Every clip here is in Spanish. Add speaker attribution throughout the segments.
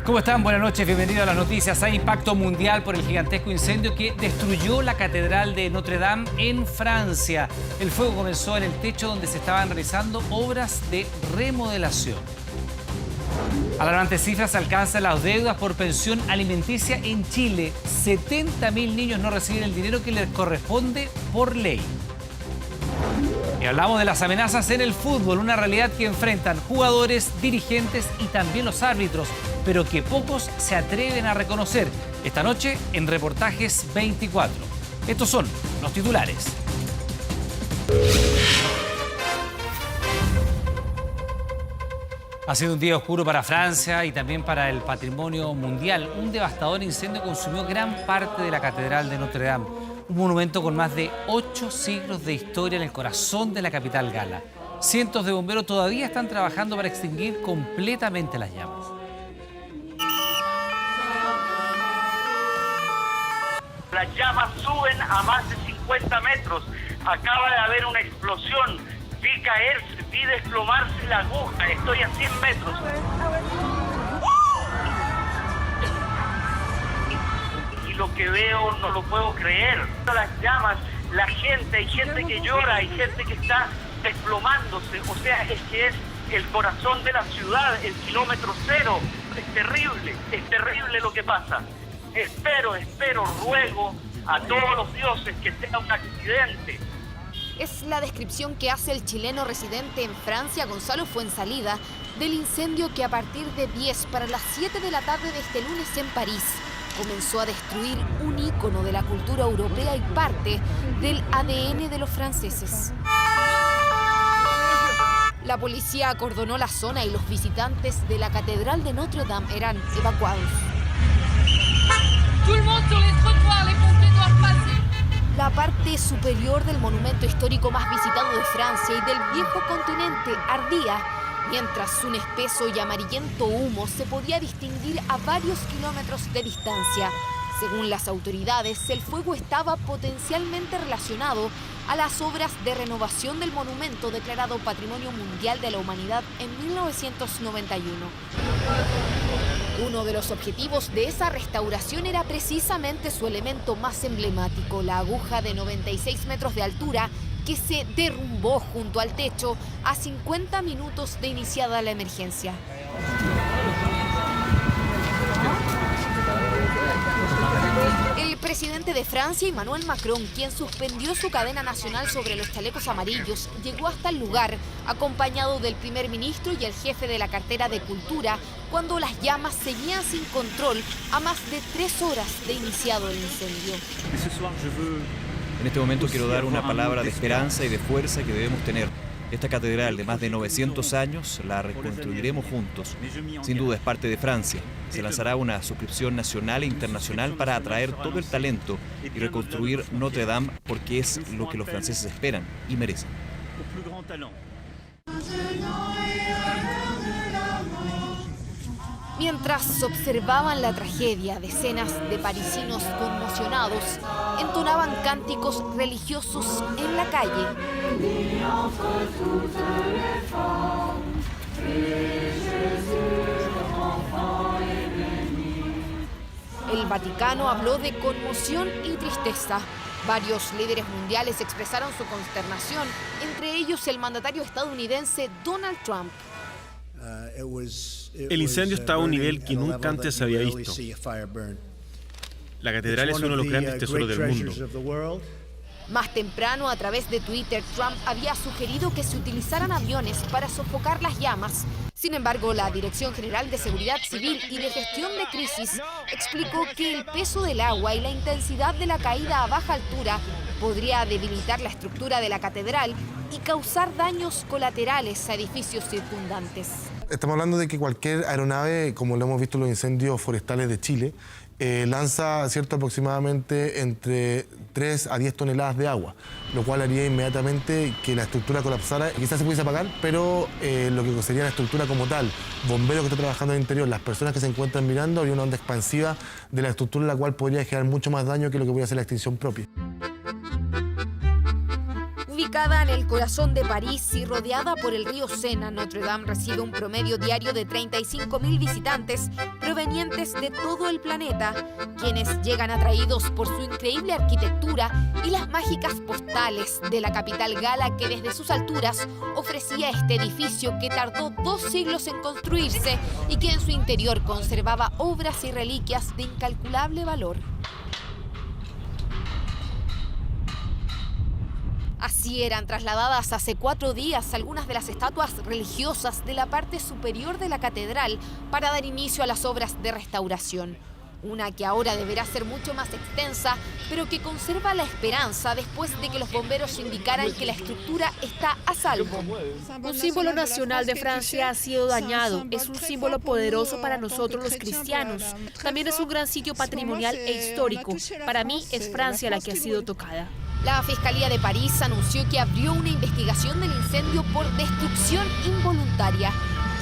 Speaker 1: ¿Cómo están? Buenas noches, bienvenidos a las noticias. Hay impacto mundial por el gigantesco incendio que destruyó la Catedral de Notre Dame en Francia. El fuego comenzó en el techo donde se estaban realizando obras de remodelación. Alarmantes cifras alcanzan las deudas por pensión alimenticia en Chile. 70.000 niños no reciben el dinero que les corresponde por ley. Y hablamos de las amenazas en el fútbol, una realidad que enfrentan jugadores, dirigentes y también los árbitros, pero que pocos se atreven a reconocer. Esta noche en Reportajes 24. Estos son los titulares. Ha sido un día oscuro para Francia y también para el patrimonio mundial. Un devastador incendio consumió gran parte de la Catedral de Notre Dame, un monumento con más de 8 siglos de historia en el corazón de la capital gala. Cientos de bomberos todavía están trabajando para extinguir completamente las llamas.
Speaker 2: Las llamas suben a más de 50 metros. Acaba de haber una explosión. Vi caerse, vi desplomarse la aguja. Estoy a 100 metros. Y lo que veo no lo puedo creer. Las llamas, la gente, hay gente que llora, hay gente que está desplomándose. O sea, es que es el corazón de la ciudad, el kilómetro cero. Es terrible lo que pasa. Espero, ruego a todos los dioses que sea un accidente.
Speaker 3: Es la descripción que hace el chileno residente en Francia, Gonzalo Fuenzalida, del incendio que a partir de 10 para las 7 de la tarde de este lunes en París comenzó a destruir un ícono de la cultura europea y parte del ADN de los franceses. La policía acordonó la zona y los visitantes de la Catedral de Notre Dame eran evacuados. La parte superior del monumento histórico más visitado de Francia y del viejo continente ardía, mientras un espeso y amarillento humo se podía distinguir a varios kilómetros de distancia. Según las autoridades, el fuego estaba potencialmente relacionado a las obras de renovación del monumento declarado Patrimonio Mundial de la Humanidad en 1991. Uno de los objetivos de esa restauración era precisamente su elemento más emblemático, la aguja de 96 metros de altura que se derrumbó junto al techo a 50 minutos de iniciada la emergencia. El presidente de Francia, Emmanuel Macron, quien suspendió su cadena nacional sobre los chalecos amarillos, llegó hasta el lugar acompañado del primer ministro y el jefe de la cartera de Cultura cuando las llamas seguían sin control a más de 3 horas de iniciado el incendio.
Speaker 4: En este momento quiero dar una palabra de esperanza y de fuerza que debemos tener. Esta catedral de más de 900 años la reconstruiremos juntos. Sin duda es parte de Francia. Se lanzará una suscripción nacional e internacional para atraer todo el talento y reconstruir Notre Dame porque es lo que los franceses esperan y merecen.
Speaker 3: Mientras observaban la tragedia, decenas de parisinos conmocionados entonaban cánticos religiosos en la calle. El Vaticano habló de conmoción y tristeza. Varios líderes mundiales expresaron su consternación, entre ellos el mandatario estadounidense Donald Trump.
Speaker 5: El incendio está a un nivel que nunca antes había visto. La catedral es uno de los grandes tesoros del mundo.
Speaker 3: Más temprano, a través de Twitter, Trump había sugerido que se utilizaran aviones para sofocar las llamas. Sin embargo, la Dirección General de Seguridad Civil y de Gestión de Crisis explicó que el peso del agua y la intensidad de la caída a baja altura podría debilitar la estructura de la catedral y causar daños colaterales a edificios circundantes.
Speaker 6: Estamos hablando de que cualquier aeronave, como lo hemos visto en los incendios forestales de Chile, lanza aproximadamente entre 3 a 10 toneladas de agua, lo cual haría inmediatamente que la estructura colapsara. Quizás se pudiese apagar, pero lo que sería la estructura como tal, bomberos que están trabajando en el interior, las personas que se encuentran mirando, habría una onda expansiva de la estructura, la cual podría generar mucho más daño que lo que podría ser la extinción propia.
Speaker 3: Ubicada en el corazón de París y rodeada por el río Sena, Notre Dame recibe un promedio diario de 35.000 visitantes provenientes de todo el planeta, quienes llegan atraídos por su increíble arquitectura y las mágicas postales de la capital gala que desde sus alturas ofrecía este edificio que tardó 2 siglos en construirse y que en su interior conservaba obras y reliquias de incalculable valor. Así eran trasladadas hace 4 días algunas de las estatuas religiosas de la parte superior de la catedral para dar inicio a las obras de restauración. Una que ahora deberá ser mucho más extensa, pero que conserva la esperanza después de que los bomberos indicaran que la estructura está a salvo.
Speaker 7: Un símbolo nacional de Francia ha sido dañado. Es un símbolo poderoso para nosotros los cristianos. También es un gran sitio patrimonial e histórico. Para mí es Francia la que ha sido tocada.
Speaker 3: La Fiscalía de París anunció que abrió una investigación del incendio por destrucción involuntaria.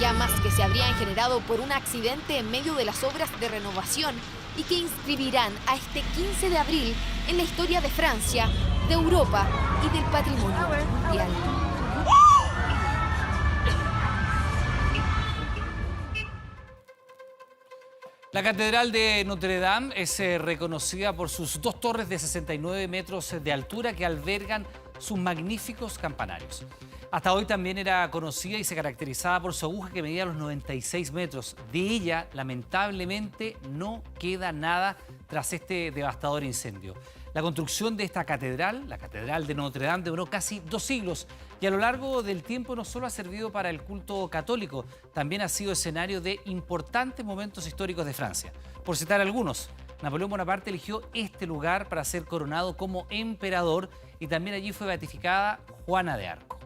Speaker 3: Llamas que se habrían generado por un accidente en medio de las obras de renovación y que inscribirán a este 15 de abril en la historia de Francia, de Europa y del patrimonio mundial.
Speaker 1: La Catedral de Notre Dame es reconocida por sus 2 torres de 69 metros de altura que albergan sus magníficos campanarios. Hasta hoy también era conocida y se caracterizaba por su aguja que medía los 96 metros. De ella, lamentablemente, no queda nada tras este devastador incendio. La construcción de esta catedral, la Catedral de Notre Dame, duró casi 2 siglos y a lo largo del tiempo no solo ha servido para el culto católico, también ha sido escenario de importantes momentos históricos de Francia. Por citar algunos, Napoleón Bonaparte eligió este lugar para ser coronado como emperador y también allí fue beatificada Juana de Arco.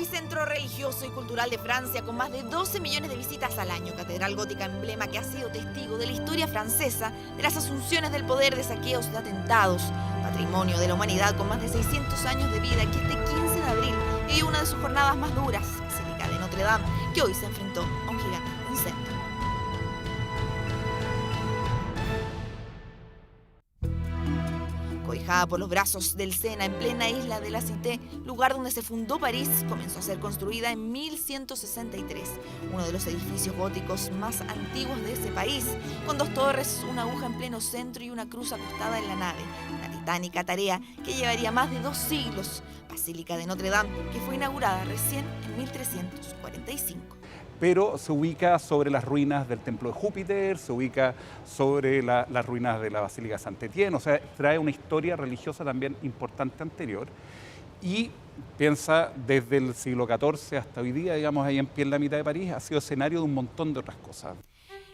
Speaker 8: Centro religioso y cultural de Francia con más de 12 millones de visitas al año. Catedral gótica emblema que ha sido testigo de la historia francesa, de las asunciones del poder, de saqueos, de atentados. Patrimonio de la humanidad con más de 600 años de vida que este 15 de abril vivió una de sus jornadas más duras. Basílica de Notre Dame, que hoy se enfrentó a un gigantesco incendio. Cobijada por los brazos del Sena en plena isla de la Cité, lugar donde se fundó París, comenzó a ser construida en 1163, uno de los edificios góticos más antiguos de ese país, con 2 torres, una aguja en pleno centro y una cruz acostada en la nave, una titánica tarea que llevaría más de 2 siglos. Basílica de Notre Dame, que fue inaugurada recién en 1345.
Speaker 9: Pero se ubica sobre las ruinas del Templo de Júpiter, se ubica sobre las ruinas de la Basílica de Saint-Étienne, o sea, trae una historia religiosa también importante anterior y piensa desde el siglo XIV hasta hoy día, digamos, ahí en pie en la mitad de París, ha sido escenario de un montón de otras cosas.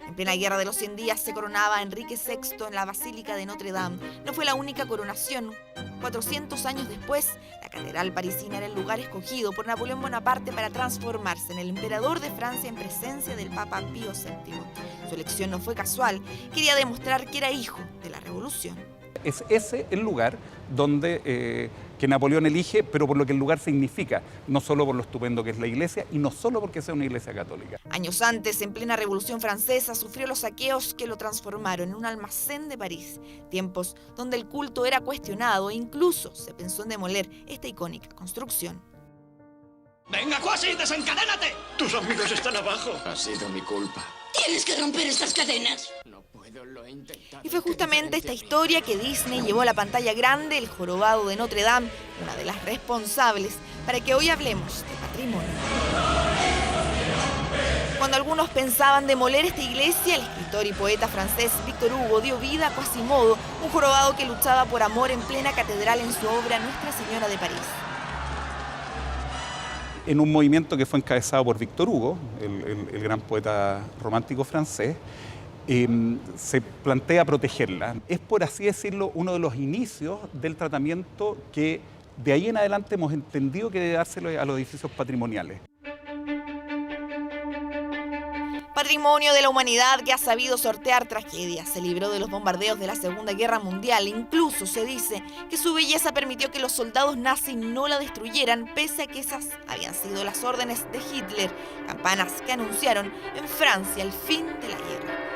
Speaker 8: En plena Guerra de los 100 Días se coronaba a Enrique VI en la Basílica de Notre Dame. No fue la única coronación. 400 años después, la catedral parisina era el lugar escogido por Napoleón Bonaparte para transformarse en el emperador de Francia en presencia del Papa Pío VII. Su elección no fue casual, quería demostrar que era hijo de la revolución.
Speaker 9: Es ese el lugar donde que Napoleón elige, pero por lo que el lugar significa, no solo por lo estupendo que es la iglesia y no solo porque sea una iglesia católica.
Speaker 8: Años antes, en plena Revolución Francesa, sufrió los saqueos que lo transformaron en un almacén de París. Tiempos donde el culto era cuestionado e incluso se pensó en demoler esta icónica construcción.
Speaker 10: ¡Venga, Quasi, desencadénate!
Speaker 11: Tus amigos están abajo.
Speaker 10: Ha sido mi culpa. ¡Tienes que romper estas cadenas! No puedo, lo he intentado.
Speaker 8: Y fue justamente esta historia que Disney llevó a la pantalla grande, El Jorobado de Notre Dame, una de las responsables para que hoy hablemos de patrimonio. Cuando algunos pensaban demoler esta iglesia, el escritor y poeta francés Victor Hugo dio vida a Quasimodo, un jorobado que luchaba por amor en plena catedral en su obra Nuestra Señora de París.
Speaker 9: En un movimiento que fue encabezado por Victor Hugo, el gran poeta romántico francés, se plantea protegerla. Es, por así decirlo, uno de los inicios del tratamiento que de ahí en adelante hemos entendido que debe dárselo a los edificios patrimoniales.
Speaker 8: Patrimonio de la humanidad que ha sabido sortear tragedias. Se libró de los bombardeos de la Segunda Guerra Mundial. Incluso se dice que su belleza permitió que los soldados nazis no la destruyeran, pese a que esas habían sido las órdenes de Hitler, campanas que anunciaron en Francia el fin de la guerra.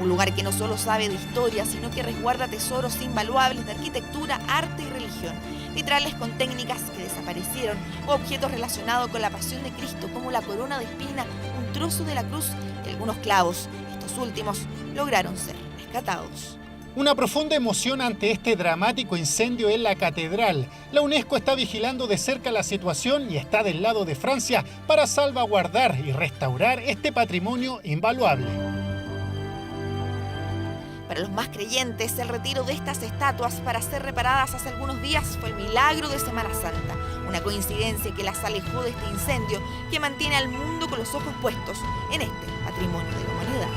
Speaker 8: Un lugar que no solo sabe de historia, sino que resguarda tesoros invaluables de arquitectura, arte y religión. Vitrales con técnicas que desaparecieron o objetos relacionados con la pasión de Cristo, como la corona de espina, un trozo de la cruz y algunos clavos. Estos últimos lograron ser rescatados.
Speaker 11: Una profunda emoción ante este dramático incendio en la catedral. La UNESCO está vigilando de cerca la situación y está del lado de Francia para salvaguardar y restaurar este patrimonio invaluable.
Speaker 8: Para los más creyentes, el retiro de estas estatuas para ser reparadas hace algunos días fue el milagro de Semana Santa. Una coincidencia que las alejó de este incendio que mantiene al mundo con los ojos puestos en este patrimonio de la humanidad.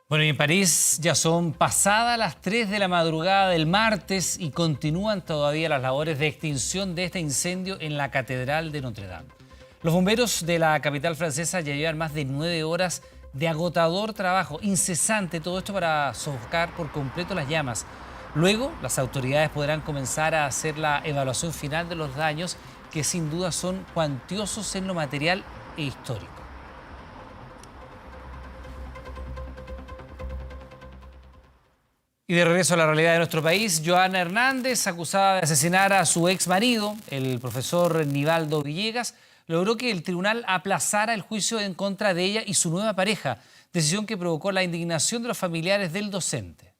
Speaker 1: Bueno, y en París ya son pasadas las 3 de la madrugada del martes y continúan todavía las labores de extinción de este incendio en la Catedral de Notre Dame. Los bomberos de la capital francesa ya llevan más de 9 horas de agotador trabajo, incesante, todo esto para sofocar por completo las llamas. Luego, las autoridades podrán comenzar a hacer la evaluación final de los daños, que sin duda son cuantiosos en lo material e histórico. Y de regreso a la realidad de nuestro país, Joana Hernández, acusada de asesinar a su ex marido, el profesor Nivaldo Villegas, logró que el tribunal aplazara el juicio en contra de ella y su nueva pareja, decisión que provocó la indignación de los familiares del docente.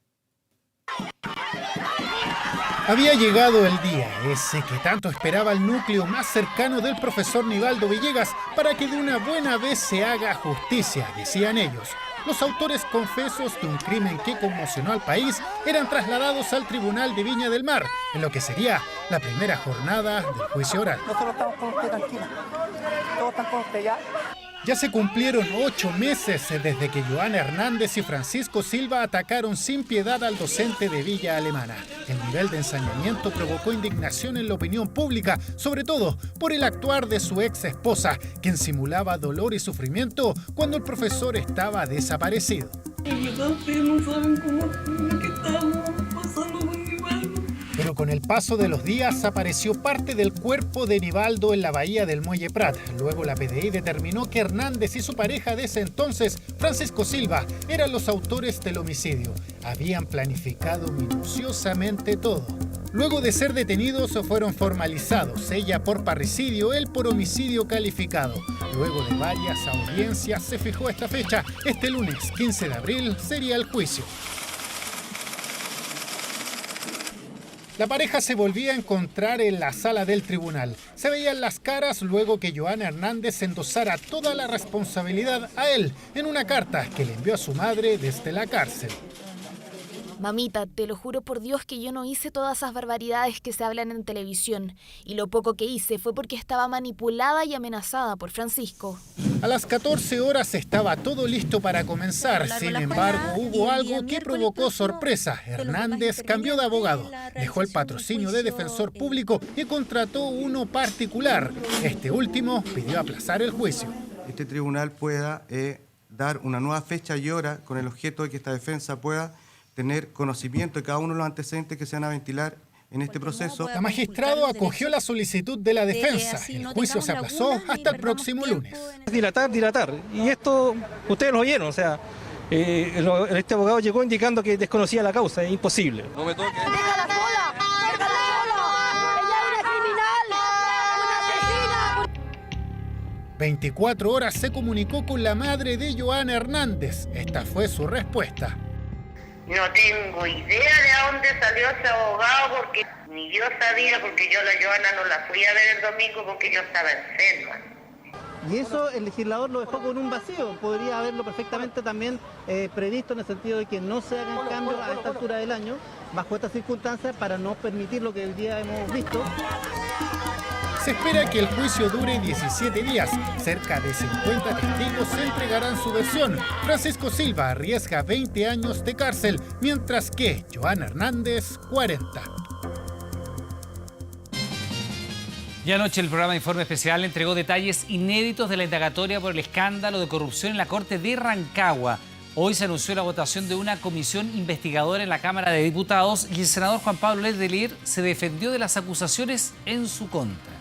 Speaker 11: Había llegado el día, ese que tanto esperaba el núcleo más cercano del profesor Nivaldo Villegas, para que de una buena vez se haga justicia, decían ellos. Los autores confesos de un crimen que conmocionó al país eran trasladados al Tribunal de Viña del Mar, en lo que sería la primera jornada del juicio oral.
Speaker 12: Nosotros estamos con usted, tranquila. Todos están con usted ya.
Speaker 11: Ya se cumplieron 8 meses desde que Joana Hernández y Francisco Silva atacaron sin piedad al docente de Villa Alemana. El nivel de ensañamiento provocó indignación en la opinión pública, sobre todo por el actuar de su ex esposa, quien simulaba dolor y sufrimiento cuando el profesor estaba desaparecido. Pero con el paso de los días apareció parte del cuerpo de Nivaldo en la bahía del Muelle Prat. Luego la PDI determinó que Hernández y su pareja de ese entonces, Francisco Silva, eran los autores del homicidio. Habían planificado minuciosamente todo. Luego de ser detenidos fueron formalizados, ella por parricidio, él por homicidio calificado. Luego de varias audiencias se fijó esta fecha. Este lunes, 15 de abril, sería el juicio. La pareja se volvía a encontrar en la sala del tribunal. Se veían las caras luego que Joana Hernández endosara toda la responsabilidad a él en una carta que le envió a su madre desde la cárcel.
Speaker 3: Mamita, te lo juro por Dios que yo no hice todas esas barbaridades que se hablan en televisión. Y lo poco que hice fue porque estaba manipulada y amenazada por Francisco.
Speaker 11: A las 14 horas estaba todo listo para comenzar. Sin embargo, hubo algo que provocó sorpresa. Hernández cambió de abogado, dejó el patrocinio de defensor público y contrató uno particular. Este último pidió aplazar el juicio.
Speaker 13: Este tribunal pueda dar una nueva fecha y hora con el objeto de que esta defensa pueda tener conocimiento de cada uno de los antecedentes que se van a ventilar en este proceso.
Speaker 11: La magistrado acogió la solicitud de la defensa. El juicio se aplazó hasta el próximo lunes.
Speaker 14: Dilatar. Y esto, ustedes lo oyeron, o sea, este abogado llegó indicando que desconocía la causa, es imposible. No me toque.
Speaker 15: ¡Déjala sola! ¡Déjala sola! ¡Ella es una criminal! ¡Una asesina!
Speaker 11: 24 horas se comunicó con la madre de Joana Hernández. Esta fue su respuesta.
Speaker 16: No tengo idea de dónde salió ese abogado, porque ni yo sabía, porque yo a la Joana no la fui a ver el domingo porque yo estaba enferma.
Speaker 17: Y eso el legislador lo dejó con un vacío. Podría haberlo perfectamente también previsto en el sentido de que no se hagan cambios a esta altura del año, bajo estas circunstancias, para no permitir lo que hoy día hemos visto.
Speaker 11: Se espera que el juicio dure 17 días. Cerca de 50 testigos entregarán su versión. Francisco Silva arriesga 20 años de cárcel, mientras que Joana Hernández, 40.
Speaker 1: Y anoche el programa Informe Especial entregó detalles inéditos de la indagatoria por el escándalo de corrupción en la Corte de Rancagua. Hoy se anunció la votación de una comisión investigadora en la Cámara de Diputados y el senador Juan Pablo Letelier se defendió de las acusaciones en su contra.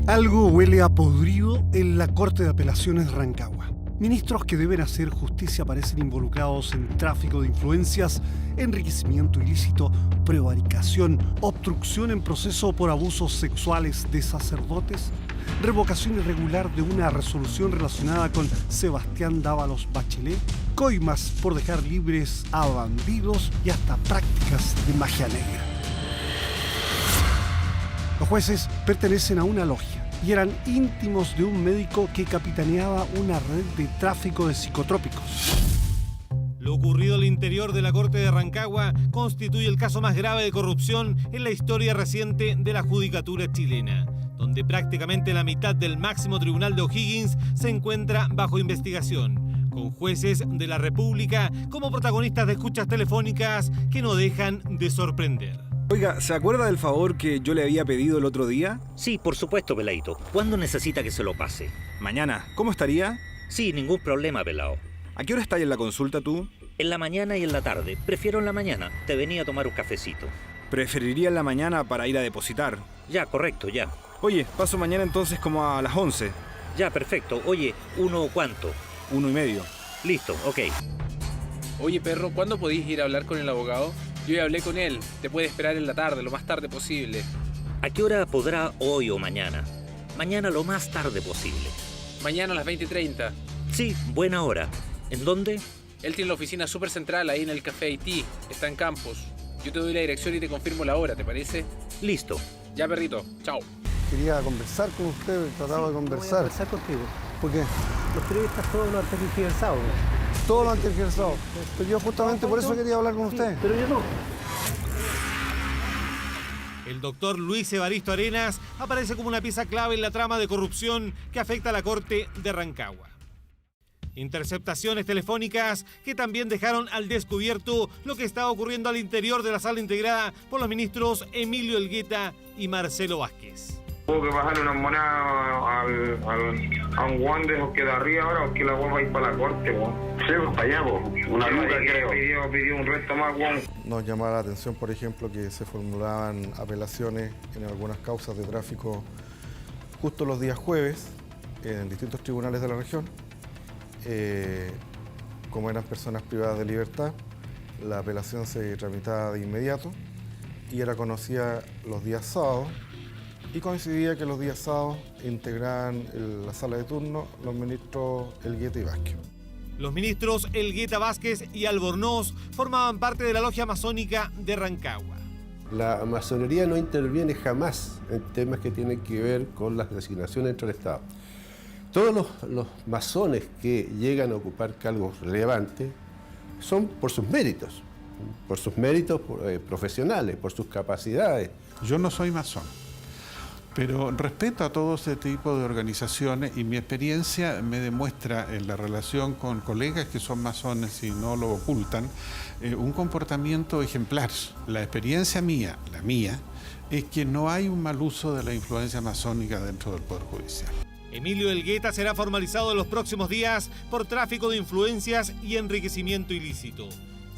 Speaker 18: Algo huele a podrido en la Corte de Apelaciones de Rancagua. Ministros que deben hacer justicia aparecen involucrados en tráfico de influencias, enriquecimiento ilícito, prevaricación, obstrucción en proceso por abusos sexuales de sacerdotes, revocación irregular de una resolución relacionada con Sebastián Dávalos Bachelet, coimas por dejar libres a bandidos y hasta prácticas de magia negra. Los jueces pertenecen a una logia y eran íntimos de un médico que capitaneaba una red de tráfico de psicotrópicos.
Speaker 19: Lo ocurrido al interior de la Corte de Rancagua constituye el caso más grave de corrupción en la historia reciente de la judicatura chilena, donde prácticamente la mitad del máximo tribunal de O'Higgins se encuentra bajo investigación, con jueces de la República como protagonistas de escuchas telefónicas que no dejan de sorprender.
Speaker 20: Oiga, ¿se acuerda del favor que yo le había pedido el otro día?
Speaker 21: Sí, por supuesto, Peladito. ¿Cuándo necesita que se lo pase?
Speaker 20: Mañana. ¿Cómo estaría?
Speaker 21: Sí, ningún problema, Pelao.
Speaker 20: ¿A qué hora estás en la consulta tú?
Speaker 21: En la mañana y en la tarde. Prefiero en la mañana. Te venía a tomar un cafecito.
Speaker 20: Preferiría en la mañana para ir a depositar.
Speaker 21: Ya, correcto, ya.
Speaker 20: Oye, paso mañana entonces como a las 11.
Speaker 21: Ya, perfecto. Oye, ¿1 cuánto?
Speaker 20: 1,5.
Speaker 21: Listo, ok.
Speaker 22: Oye, perro, ¿cuándo podéis ir a hablar con el abogado? Yo ya hablé con él. Te puede esperar en la tarde, lo más tarde posible.
Speaker 21: ¿A qué hora podrá hoy o mañana? Mañana lo más tarde posible.
Speaker 22: Mañana a las 20:30.
Speaker 21: Sí, buena hora. ¿En dónde?
Speaker 22: Él tiene la oficina súper central ahí en el Café Haití. Está en Campos. Yo te doy la dirección y te confirmo la hora, ¿te parece?
Speaker 21: Listo.
Speaker 22: Ya, perrito. Chao.
Speaker 23: Quería conversar con usted, trataba de conversar.
Speaker 17: Voy a conversar contigo.
Speaker 23: ¿Por qué?
Speaker 17: Los periodistas todos lo han tergiversado.
Speaker 23: Todo lo han tergiversado. Pero yo justamente por eso quería hablar con usted.
Speaker 17: Pero yo no.
Speaker 19: El doctor Luis Evaristo Arenas aparece como una pieza clave en la trama de corrupción que afecta a la Corte de Rancagua. Interceptaciones telefónicas que también dejaron al descubierto lo que estaba ocurriendo al interior de la sala integrada por los ministros Emilio Elgueta y Marcelo Vázquez.
Speaker 24: Hubo que bajarle unas monedas a un guan de esos que de arriba ahora, porque la guan va a ir para la corte, guan. Sí, pues para allá, pues. Una luca, creo. Pidió un resto más, guan.
Speaker 6: Nos llamaba la atención, por ejemplo, que se formulaban apelaciones en algunas causas de tráfico justo los días jueves en distintos tribunales de la región. Como eran personas privadas de libertad, la apelación se tramitaba de inmediato y era conocida los días sábados. Y coincidía que los días sábados integraban la sala de turno los ministros Elgueta y Vázquez.
Speaker 19: Los ministros Elgueta, Vázquez y Albornoz formaban parte de la logia masónica de Rancagua.
Speaker 25: La masonería no interviene jamás en temas que tienen que ver con las designaciones dentro del Estado. Todos los masones que llegan a ocupar cargos relevantes son por sus méritos profesionales, por sus capacidades.
Speaker 26: Yo no soy masón, pero respeto a todo ese tipo de organizaciones y mi experiencia me demuestra en la relación con colegas que son masones y no lo ocultan, un comportamiento ejemplar. La experiencia mía, la mía, es que no hay un mal uso de la influencia masónica dentro del Poder Judicial.
Speaker 19: Emilio Elgueta será formalizado en los próximos días por tráfico de influencias y enriquecimiento ilícito.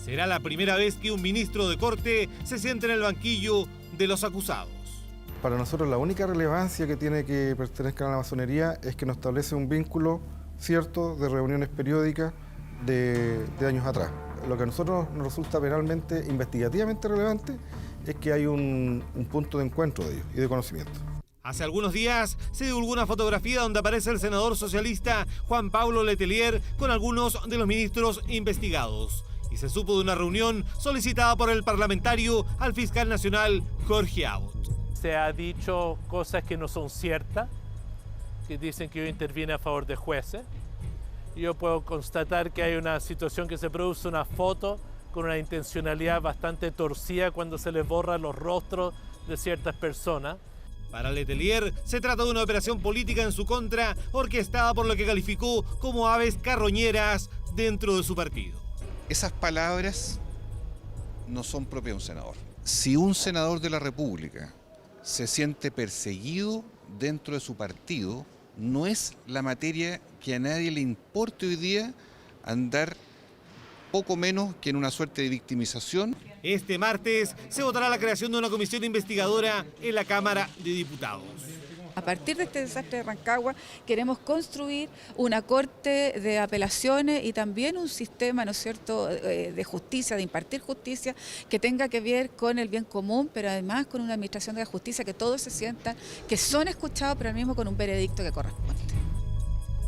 Speaker 19: Será la primera vez que un ministro de corte se siente en el banquillo de los acusados.
Speaker 6: Para nosotros la única relevancia que tiene que pertenezcan a la masonería es que nos establece un vínculo cierto de reuniones periódicas de años atrás. Lo que a nosotros nos resulta penalmente, investigativamente relevante, es que hay un punto de encuentro de ellos y de conocimiento.
Speaker 19: Hace algunos días se divulgó una fotografía donde aparece el senador socialista Juan Pablo Letelier con algunos de los ministros investigados. Y se supo de una reunión solicitada por el parlamentario al fiscal nacional Jorge Abbott.
Speaker 27: Se ha dicho cosas que no son ciertas, que dicen que yo intervine a favor de jueces. Yo puedo constatar que hay una situación que se produce una foto con una intencionalidad bastante torcida cuando se les borran los rostros de ciertas personas.
Speaker 19: Para Letelier se trata de una operación política en su contra, orquestada por lo que calificó como aves carroñeras dentro de su partido.
Speaker 28: Esas palabras no son propias de un senador. Si un senador de la República se siente perseguido dentro de su partido, no es la materia que a nadie le importe hoy día andar poco menos que en una suerte de victimización.
Speaker 19: Este martes se votará la creación de una comisión investigadora en la Cámara de Diputados.
Speaker 2: A partir de este desastre de Rancagua queremos construir una corte de apelaciones y también un sistema, ¿no es cierto?, de justicia, de impartir justicia que tenga que ver con el bien común, pero además con una administración de la justicia que todos se sientan, que son escuchados, pero al mismo con un veredicto que corresponde.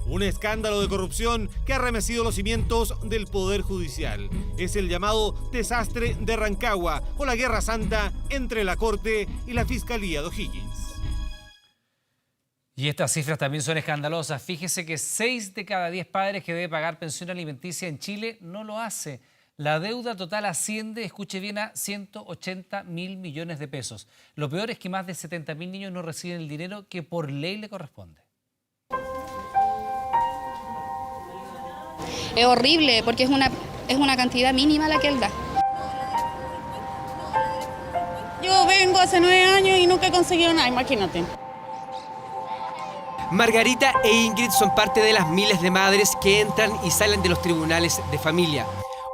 Speaker 19: Un escándalo de corrupción que ha arremecido los cimientos del Poder Judicial. Es el llamado desastre de Rancagua o la guerra santa entre la Corte y la Fiscalía de O'Higgins.
Speaker 1: Y estas cifras también son escandalosas. Fíjese que 6 de cada 10 padres que debe pagar pensión alimenticia en Chile no lo hace. La deuda total asciende, escuche bien, a 180.000 millones de pesos. Lo peor es que más de 70.000 niños no reciben el dinero que por ley le corresponde.
Speaker 4: Es horrible porque es una cantidad mínima la que él da.
Speaker 5: Yo vengo hace 9 años y nunca he conseguido nada, imagínate.
Speaker 7: Margarita e Ingrid son parte de las miles de madres que entran y salen de los tribunales de familia.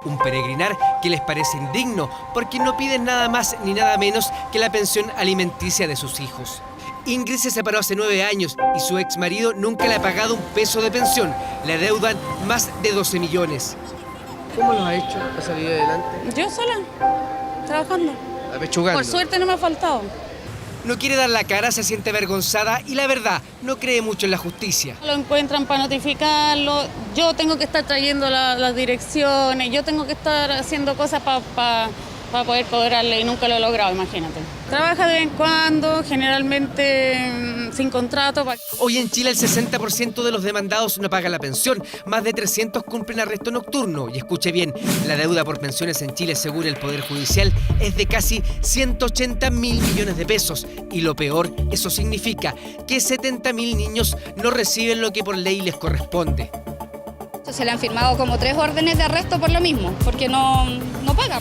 Speaker 7: Un peregrinar que les parece indigno porque no piden nada más ni nada menos que la pensión alimenticia de sus hijos. Ingrid se separó hace 9 años y su exmarido nunca le ha pagado un peso de pensión. Le adeudan más de 12 millones.
Speaker 8: ¿Cómo lo ha hecho? ¿Ha salido adelante?
Speaker 5: Yo sola, trabajando.
Speaker 7: Apechugando.
Speaker 5: Por suerte no me ha faltado.
Speaker 7: No quiere dar la cara, se siente avergonzada y la verdad, no cree mucho en la justicia.
Speaker 5: Lo encuentran para notificarlo, yo tengo que estar trayendo las direcciones, yo tengo que estar haciendo cosas para poder cobrarle y nunca lo he logrado, imagínate. Trabaja de vez en cuando, generalmente sin contrato.
Speaker 7: Hoy en Chile el 60% de los demandados no paga la pensión, más de 300 cumplen arresto nocturno. Y escuche bien, la deuda por pensiones en Chile, según el Poder Judicial, es de casi 180.000 millones de pesos. Y lo peor, eso significa que 70.000 niños no reciben lo que por ley les corresponde.
Speaker 4: Se le han firmado como 3 órdenes de arresto por lo mismo, porque no paga.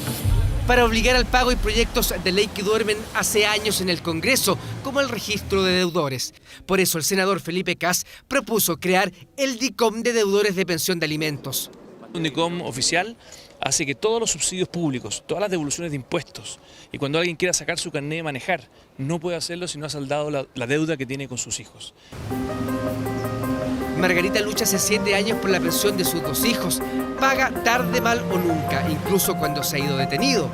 Speaker 7: Para obligar al pago hay proyectos de ley que duermen hace años en el Congreso, como el registro de deudores. Por eso el senador Felipe Cas propuso crear el DICOM de deudores de pensión de alimentos.
Speaker 9: Un DICOM oficial hace que todos los subsidios públicos, todas las devoluciones de impuestos, y cuando alguien quiera sacar su carnet de manejar, no puede hacerlo si no ha saldado la deuda que tiene con sus hijos.
Speaker 7: Margarita lucha hace 7 años por la pensión de sus 2 hijos. Paga tarde, mal o nunca, incluso cuando se ha ido detenido.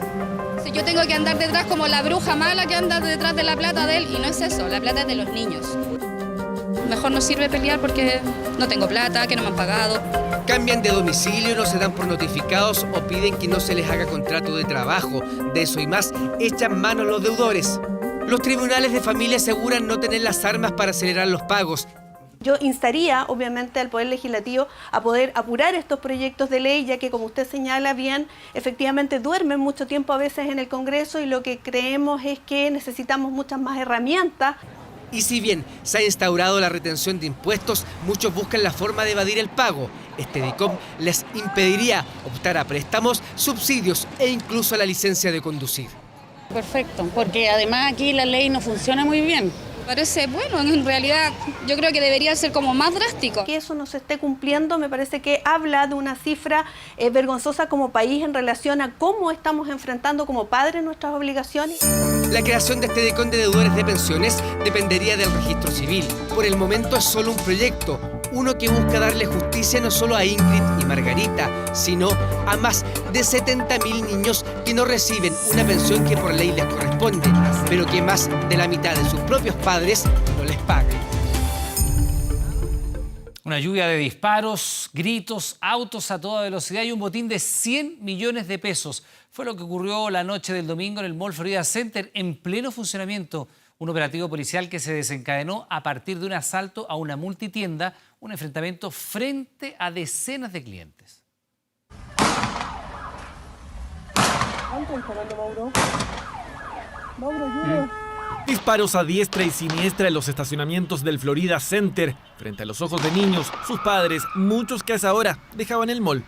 Speaker 4: Si yo tengo que andar detrás como la bruja mala que anda detrás de la plata de él, y no es eso, la plata es de los niños. Mejor no sirve pelear porque no tengo plata, que no me han pagado.
Speaker 7: Cambian de domicilio, no se dan por notificados o piden que no se les haga contrato de trabajo. De eso y más, echan mano a los deudores. Los tribunales de familia aseguran no tener las armas para acelerar los pagos.
Speaker 10: Yo instaría, obviamente, al Poder Legislativo a poder apurar estos proyectos de ley, ya que, como usted señala bien, efectivamente duermen mucho tiempo a veces en el Congreso y lo que creemos es que necesitamos muchas más herramientas.
Speaker 7: Y si bien se ha instaurado la retención de impuestos, muchos buscan la forma de evadir el pago. Este DICOM les impediría optar a préstamos, subsidios e incluso a la licencia de conducir.
Speaker 5: Perfecto, porque además aquí la ley no funciona muy bien.
Speaker 4: Parece, bueno, en realidad yo creo que debería ser como más drástico.
Speaker 10: Que eso no se esté cumpliendo me parece que habla de una cifra vergonzosa como país en relación a cómo estamos enfrentando como padres nuestras obligaciones.
Speaker 7: La creación de este DICOM de deudores de pensiones dependería del registro civil. Por el momento es solo un proyecto, uno que busca darle justicia no solo a Ingrid y Margarita, sino a más de 70.000 niños que no reciben una pensión que por ley les corresponde, pero que más de la mitad de sus propios padres no les pagan.
Speaker 1: Una lluvia de disparos, gritos, autos a toda velocidad y un botín de 100 millones de pesos. Fue lo que ocurrió la noche del domingo en el Mall Florida Center, en pleno funcionamiento. Un operativo policial que se desencadenó a partir de un asalto a una multitienda, un enfrentamiento frente a decenas de clientes.
Speaker 8: ¿Cuánto está dando, Mauro? Mauro, ayuda.
Speaker 12: Disparos a diestra y siniestra en los estacionamientos del Florida Center, frente a los ojos de niños, sus padres, muchos que a esa hora dejaban el mall.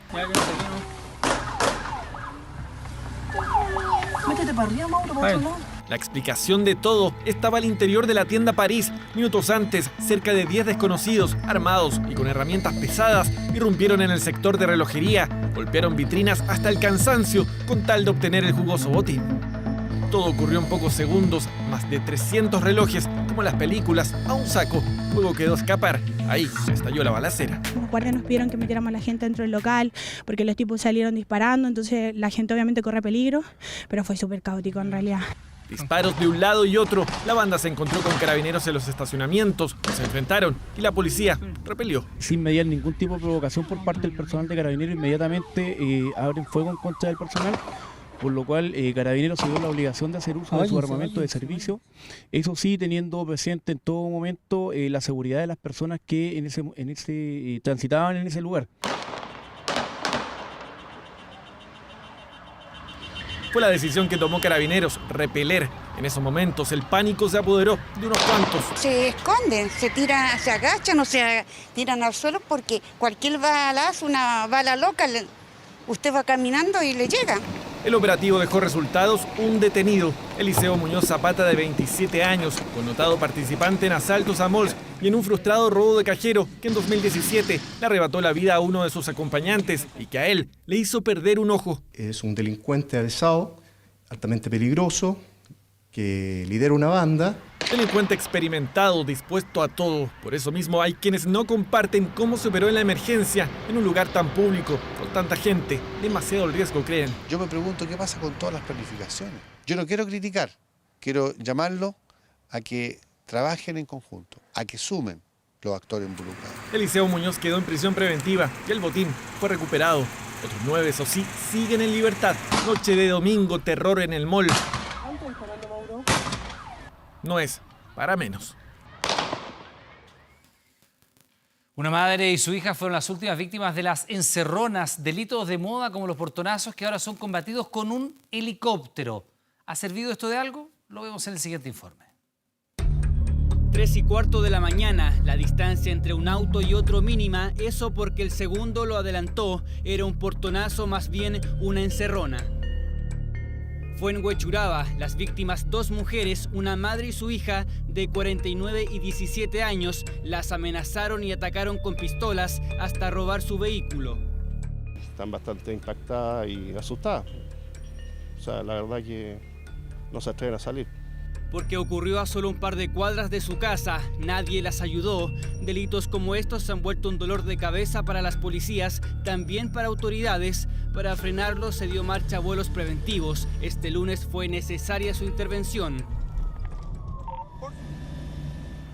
Speaker 8: Métete para arriba, Mauro, para otro lado.
Speaker 12: La explicación de todo estaba al interior de la tienda París. Minutos antes, cerca de 10 desconocidos, armados y con herramientas pesadas, irrumpieron en el sector de relojería, golpearon vitrinas hasta el cansancio con tal de obtener el jugoso botín. Todo ocurrió en pocos segundos, más de 300 relojes, como en las películas, a un saco. Luego quedó escapar. Ahí estalló la balacera.
Speaker 3: Los guardias nos pidieron que metiéramos a la gente dentro del local porque los tipos salieron disparando, entonces la gente obviamente corre peligro, pero fue súper caótico en realidad.
Speaker 12: Disparos de un lado y otro. La banda se encontró con carabineros en los estacionamientos, se enfrentaron y la policía repelió.
Speaker 11: Sin mediar ningún tipo de provocación por parte del personal de Carabineros, inmediatamente abren fuego en contra del personal, por lo cual Carabineros se dio la obligación de hacer uso de su armamento de servicio, eso sí, teniendo presente en todo momento la seguridad de las personas que transitaban en ese lugar.
Speaker 12: Fue la decisión que tomó Carabineros, repeler. En esos momentos el pánico se apoderó de unos cuantos.
Speaker 13: Se esconden, se tiran, se agachan o se tiran al suelo porque cualquier balazo, una bala loca, usted va caminando y le llega.
Speaker 12: El operativo dejó resultados, un detenido, Eliseo Muñoz Zapata, de 27 años, connotado participante en asaltos a malls y en un frustrado robo de cajero que en 2017 le arrebató la vida a uno de sus acompañantes y que a él le hizo perder un ojo.
Speaker 14: Es un delincuente avesado, altamente peligroso, que lidera una banda.
Speaker 12: Delincuente experimentado, dispuesto a todo. Por eso mismo hay quienes no comparten cómo se operó en la emergencia en un lugar tan público, con tanta gente. Demasiado riesgo, creen.
Speaker 28: Yo me pregunto qué pasa con todas las planificaciones. Yo no quiero criticar, quiero llamarlo a que trabajen en conjunto, a que sumen los actores involucrados.
Speaker 12: Eliseo Muñoz quedó en prisión preventiva y el botín fue recuperado. Otros 9, eso sí, siguen en libertad. Noche de domingo, terror en el mall. No es para menos.
Speaker 1: Una madre y su hija fueron las últimas víctimas de las encerronas, delitos de moda como los portonazos que ahora son combatidos con un helicóptero. ¿Ha servido esto de algo? Lo vemos en el siguiente informe.
Speaker 15: 3:15 de la mañana, la distancia entre un auto y otro mínima, eso porque el segundo lo adelantó, era un portonazo, más bien una encerrona. Fue en Huechuraba, las víctimas, 2 mujeres, una madre y su hija de 49 y 17 años, las amenazaron y atacaron con pistolas hasta robar su vehículo.
Speaker 16: Están bastante impactadas y asustadas. O sea, la verdad que no se atreven a salir.
Speaker 15: Porque ocurrió a solo un par de cuadras de su casa, nadie las ayudó. Delitos como estos se han vuelto un dolor de cabeza para las policías, también para autoridades. Para frenarlos se dio marcha a vuelos preventivos. Este lunes fue necesaria su intervención.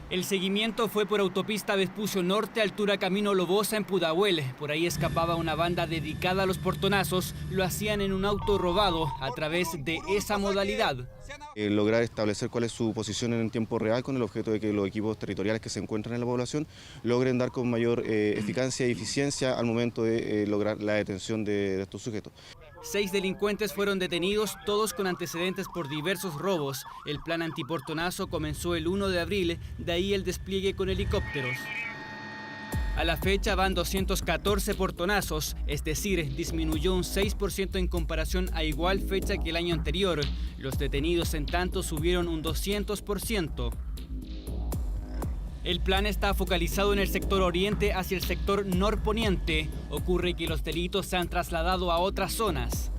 Speaker 15: El seguimiento fue por autopista Vespucio Norte, altura Camino Lobosa en Pudahuel. Por ahí escapaba una banda dedicada a los portonazos. Lo hacían en un auto robado a través de esa modalidad.
Speaker 16: Lograr establecer cuál es su posición en tiempo real con el objeto de que los equipos territoriales que se encuentran en la población logren dar con mayor eficacia y eficiencia al momento de lograr la detención de estos sujetos.
Speaker 15: 6 delincuentes fueron detenidos, todos con antecedentes por diversos robos. El plan antiportonazo comenzó el 1 de abril, de ahí el despliegue con helicópteros. A la fecha van 214 portonazos, es decir, disminuyó un 6% en comparación a igual fecha que el año anterior. Los detenidos, en tanto, subieron un 200%. El plan está focalizado en el sector oriente hacia el sector norponiente. Ocurre que los delitos se han trasladado a otras zonas.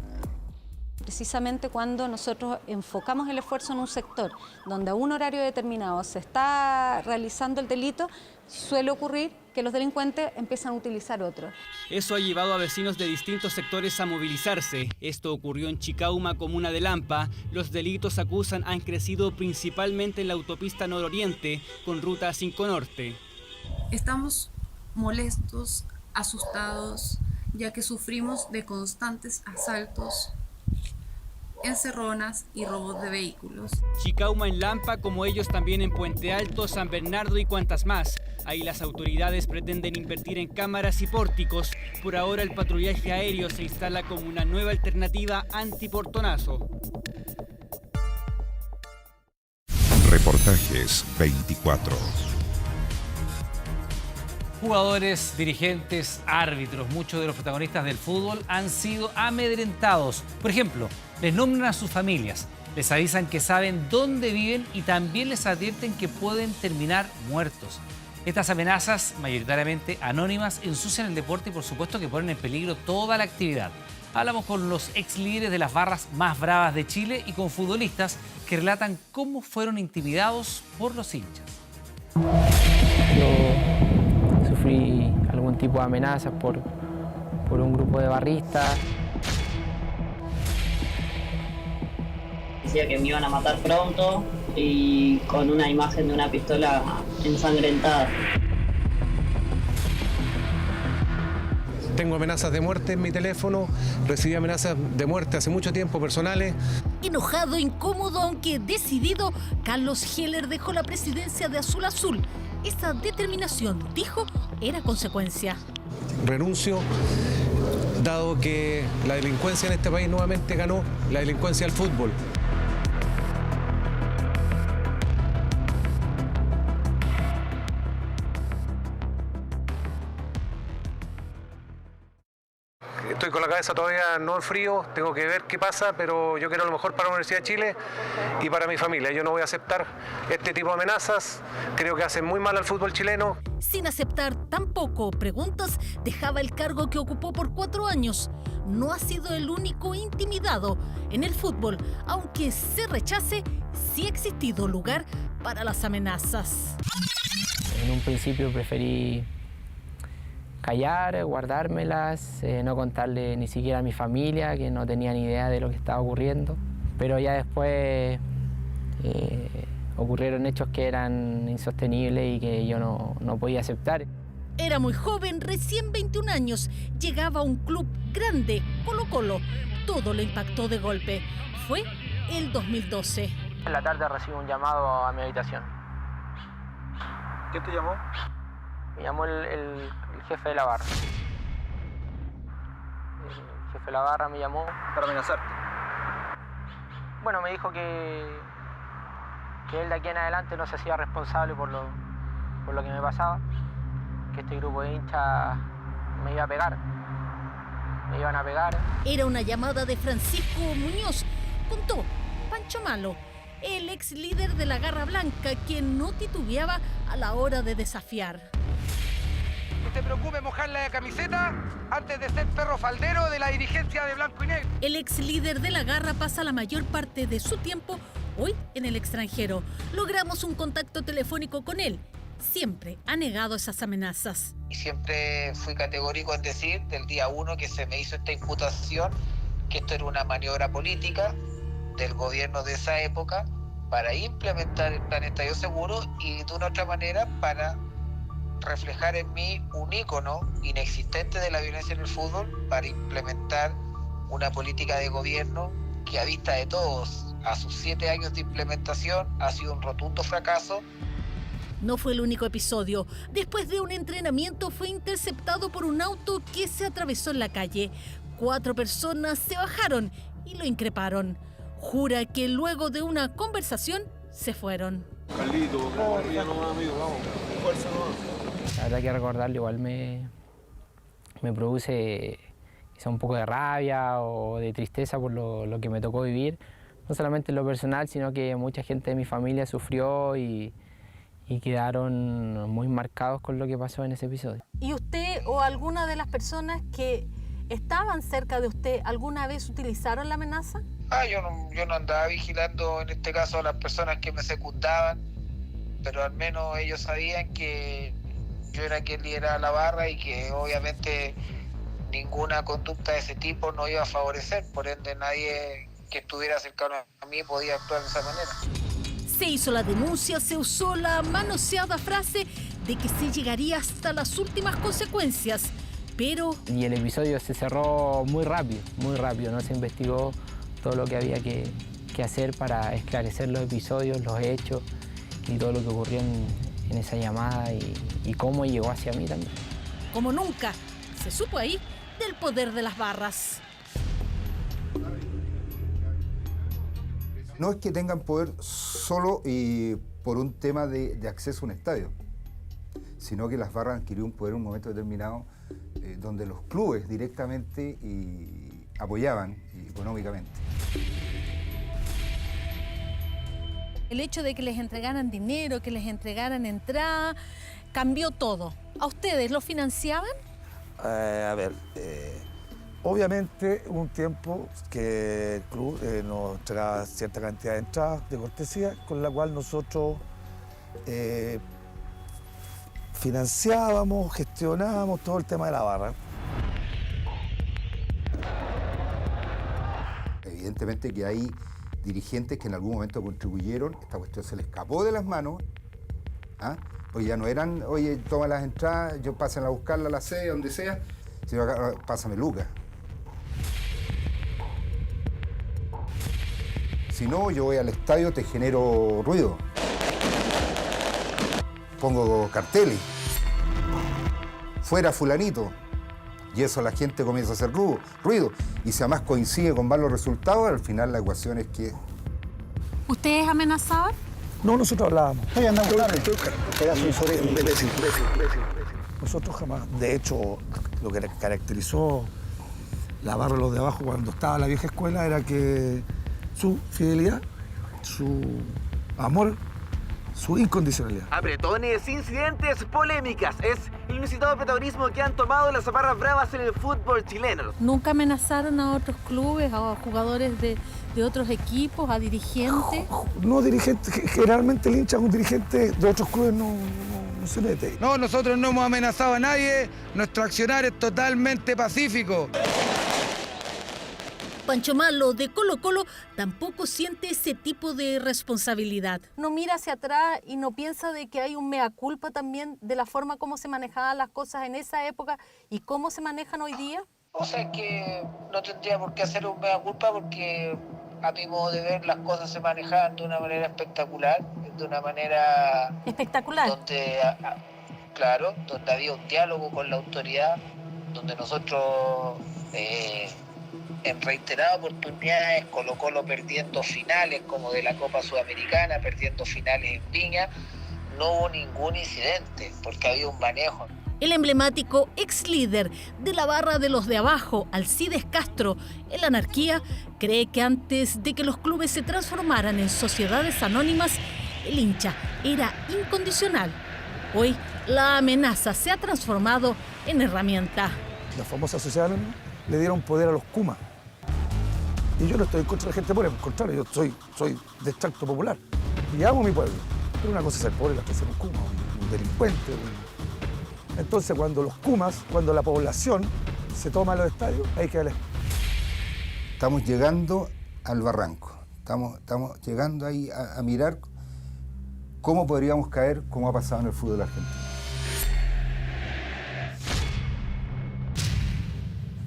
Speaker 18: Precisamente cuando nosotros enfocamos el esfuerzo en un sector donde a un horario determinado se está realizando el delito, suele ocurrir que los delincuentes empiezan a utilizar otros.
Speaker 15: Eso ha llevado a vecinos de distintos sectores a movilizarse. Esto ocurrió en Chicauma, comuna de Lampa. Los delitos acusan han crecido principalmente en la autopista nororiente con ruta 5 Norte.
Speaker 20: Estamos molestos, asustados, ya que sufrimos de constantes asaltos, encerronas y robos de vehículos.
Speaker 15: Chicauma en Lampa, como ellos también en Puente Alto, San Bernardo y cuantas más. Ahí las autoridades pretenden invertir en cámaras y pórticos. Por ahora el patrullaje aéreo se instala como una nueva alternativa antiportonazo.
Speaker 29: Reportajes 24.
Speaker 1: Jugadores, dirigentes, árbitros, muchos de los protagonistas del fútbol han sido amedrentados. Por ejemplo, les nombran a sus familias, les avisan que saben dónde viven y también les advierten que pueden terminar muertos. Estas amenazas, mayoritariamente anónimas, ensucian el deporte y por supuesto que ponen en peligro toda la actividad. Hablamos con los ex líderes de las barras más bravas de Chile y con futbolistas que relatan cómo fueron intimidados por los hinchas.
Speaker 6: Yo sufrí algún tipo de amenazas por un grupo de barristas.
Speaker 17: Decía que me iban a matar pronto y con una imagen de una pistola ensangrentada.
Speaker 21: Tengo amenazas de muerte en mi teléfono, recibí amenazas de muerte hace mucho tiempo personales.
Speaker 22: Enojado, incómodo, aunque decidido, Carlos Heller dejó la presidencia de Azul Azul. Esa determinación, dijo, era consecuencia.
Speaker 21: Renuncio, dado que la delincuencia en este país nuevamente ganó, la delincuencia del fútbol. Estoy con la cabeza todavía no en frío, tengo que ver qué pasa, pero yo quiero lo mejor para la Universidad de Chile y para mi familia. Yo no voy a aceptar este tipo de amenazas, creo que hacen muy mal al fútbol chileno.
Speaker 22: Sin aceptar tampoco preguntas, dejaba el cargo que ocupó por 4 años. No ha sido el único intimidado en el fútbol, aunque se rechace, sí ha existido lugar para las amenazas.
Speaker 6: En un principio preferí callar, guardármelas, no contarle ni siquiera a mi familia, que no tenía ni idea de lo que estaba ocurriendo. Pero ya después ocurrieron hechos que eran insostenibles y que yo no podía aceptar.
Speaker 22: Era muy joven, recién 21 años. Llegaba a un club grande, Colo-Colo. Todo le impactó de golpe. Fue el 2012.
Speaker 6: En la tarde recibí un llamado a mi habitación.
Speaker 21: ¿Quién te llamó?
Speaker 6: Me llamó el jefe de la barra. El jefe de la barra me llamó.
Speaker 21: ¿Para amenazarte?
Speaker 6: Bueno, me dijo que él de aquí en adelante no se hacía responsable por lo que me pasaba, que este grupo de hinchas me iba a pegar, me iban a pegar.
Speaker 22: Era una llamada de Francisco Muñoz, contó Pancho Malo, el ex líder de la Garra Blanca, quien no titubeaba a la hora de desafiar.
Speaker 23: No te preocupes mojar la camiseta antes de ser perro faldero de la dirigencia de Blanco y Negro.
Speaker 22: El ex líder de la Garra pasa la mayor parte de su tiempo hoy en el extranjero. Logramos un contacto telefónico con él. Siempre ha negado esas amenazas.
Speaker 24: Y siempre fui categórico en decir, del día 1 que se me hizo esta imputación, que esto era una maniobra política del gobierno de esa época para implementar el plan Estadio Seguro y de una otra manera para reflejar en mí un ícono inexistente de la violencia en el fútbol, para implementar una política de gobierno que a vista de todos, a sus 7 años de implementación, ha sido un rotundo fracaso.
Speaker 22: No fue el único episodio. Después de un entrenamiento fue interceptado por un auto que se atravesó en la calle. 4 personas se bajaron y lo increparon. Jura que luego de una conversación se fueron.
Speaker 21: Carlito, ya no más, amigo, vamos, fuerza nomás.
Speaker 6: La verdad que recordarlo igual me produce quizá un poco de rabia o de tristeza por lo que me tocó vivir. No solamente en lo personal, sino que mucha gente de mi familia sufrió y quedaron muy marcados con lo que pasó en ese episodio.
Speaker 22: ¿Y usted o alguna de las personas que estaban cerca de usted alguna vez utilizaron la amenaza?
Speaker 24: Yo no andaba vigilando en este caso a las personas que me secundaban, pero al menos ellos sabían que yo era quien lideraba la barra y que obviamente ninguna conducta de ese tipo no iba a favorecer, por ende nadie que estuviera cercano a mí podía actuar de esa manera.
Speaker 22: Se hizo la denuncia, se usó la manoseada frase de que se llegaría hasta las últimas consecuencias, pero...
Speaker 6: Y el episodio se cerró muy rápido, no se investigó todo lo que había que hacer para esclarecer los episodios, los hechos y todo lo que ocurrió en esa llamada y cómo llegó hacia mí también.
Speaker 22: Como nunca, se supo ahí del poder de las barras.
Speaker 25: No es que tengan poder solo y por un tema de acceso a un estadio, sino que las barras han adquirido un poder en un momento determinado donde los clubes directamente apoyaban económicamente.
Speaker 22: El hecho de que les entregaran dinero, que les entregaran entrada, cambió todo. ¿A ustedes lo financiaban?
Speaker 26: A ver,
Speaker 2: Obviamente hubo un tiempo que el club nos entregaba cierta cantidad de entradas de cortesía, con la cual nosotros financiábamos, gestionábamos todo el tema de la barra.
Speaker 25: Evidentemente que hay dirigentes que en algún momento contribuyeron, esta cuestión se les escapó de las manos, ¿ah? Pues ya no eran, oye, toma las entradas, yo pasen a buscarla a la sede, donde sea, sino acá, pásame lucas. Si no, yo voy al estadio, te genero ruido. Pongo carteles. Fuera fulanito. Y eso la gente comienza a hacer ruido. Y si además coincide con malos resultados, al final la ecuación es que...
Speaker 4: ¿Ustedes amenazaban?
Speaker 2: No, nosotros hablábamos.
Speaker 28: Imbécil.
Speaker 2: Nosotros jamás. De hecho, lo que caracterizó la barra de los de abajo cuando estaba la vieja escuela era que su fidelidad, su amor, su incondicionalidad.
Speaker 5: Apretones, incidentes, polémicas. Es el inusitado protagonismo que han tomado las barras bravas en el fútbol chileno.
Speaker 22: ¿Nunca amenazaron a otros clubes, a jugadores de otros equipos, a dirigentes?
Speaker 2: No dirigentes, generalmente el hincha es un dirigente de otros clubes no se mete.
Speaker 23: No, nosotros no hemos amenazado a nadie, nuestro accionar es totalmente pacífico.
Speaker 22: Pancho Malo, de Colo-Colo, tampoco siente ese tipo de responsabilidad. No mira hacia atrás y no piensa de que hay un mea culpa también de la forma como se manejaban las cosas en esa época y cómo se manejan hoy día.
Speaker 24: O sea que no tendría por qué hacer un mea culpa porque a mi modo de ver las cosas se manejaban de una manera espectacular, de una manera...
Speaker 22: ¿Espectacular?
Speaker 24: Donde, claro, donde había un diálogo con la autoridad, donde nosotros... en reiteradas oportunidades, Colo-Colo perdiendo finales como de la Copa Sudamericana, perdiendo finales en Viña, no hubo ningún incidente, porque había un manejo.
Speaker 22: El emblemático ex líder de la barra de los de abajo, Alcides Castro, en la anarquía, cree que antes de que los clubes se transformaran en sociedades anónimas, el hincha era incondicional. Hoy, la amenaza se ha transformado en herramienta.
Speaker 2: La famosa sociedad anónima le dieron poder a los Kumas. Y yo no estoy en contra de la gente pobre, al contrario, yo soy de extracto popular y amo mi pueblo. Pero una cosa es ser pobre y la otra es ser un Kuma, un delincuente. Entonces, cuando los Kumas, cuando la población se toma los estadios, hay que darles.
Speaker 25: Estamos llegando al barranco, estamos llegando ahí a mirar cómo podríamos caer, como ha pasado en el fútbol argentino.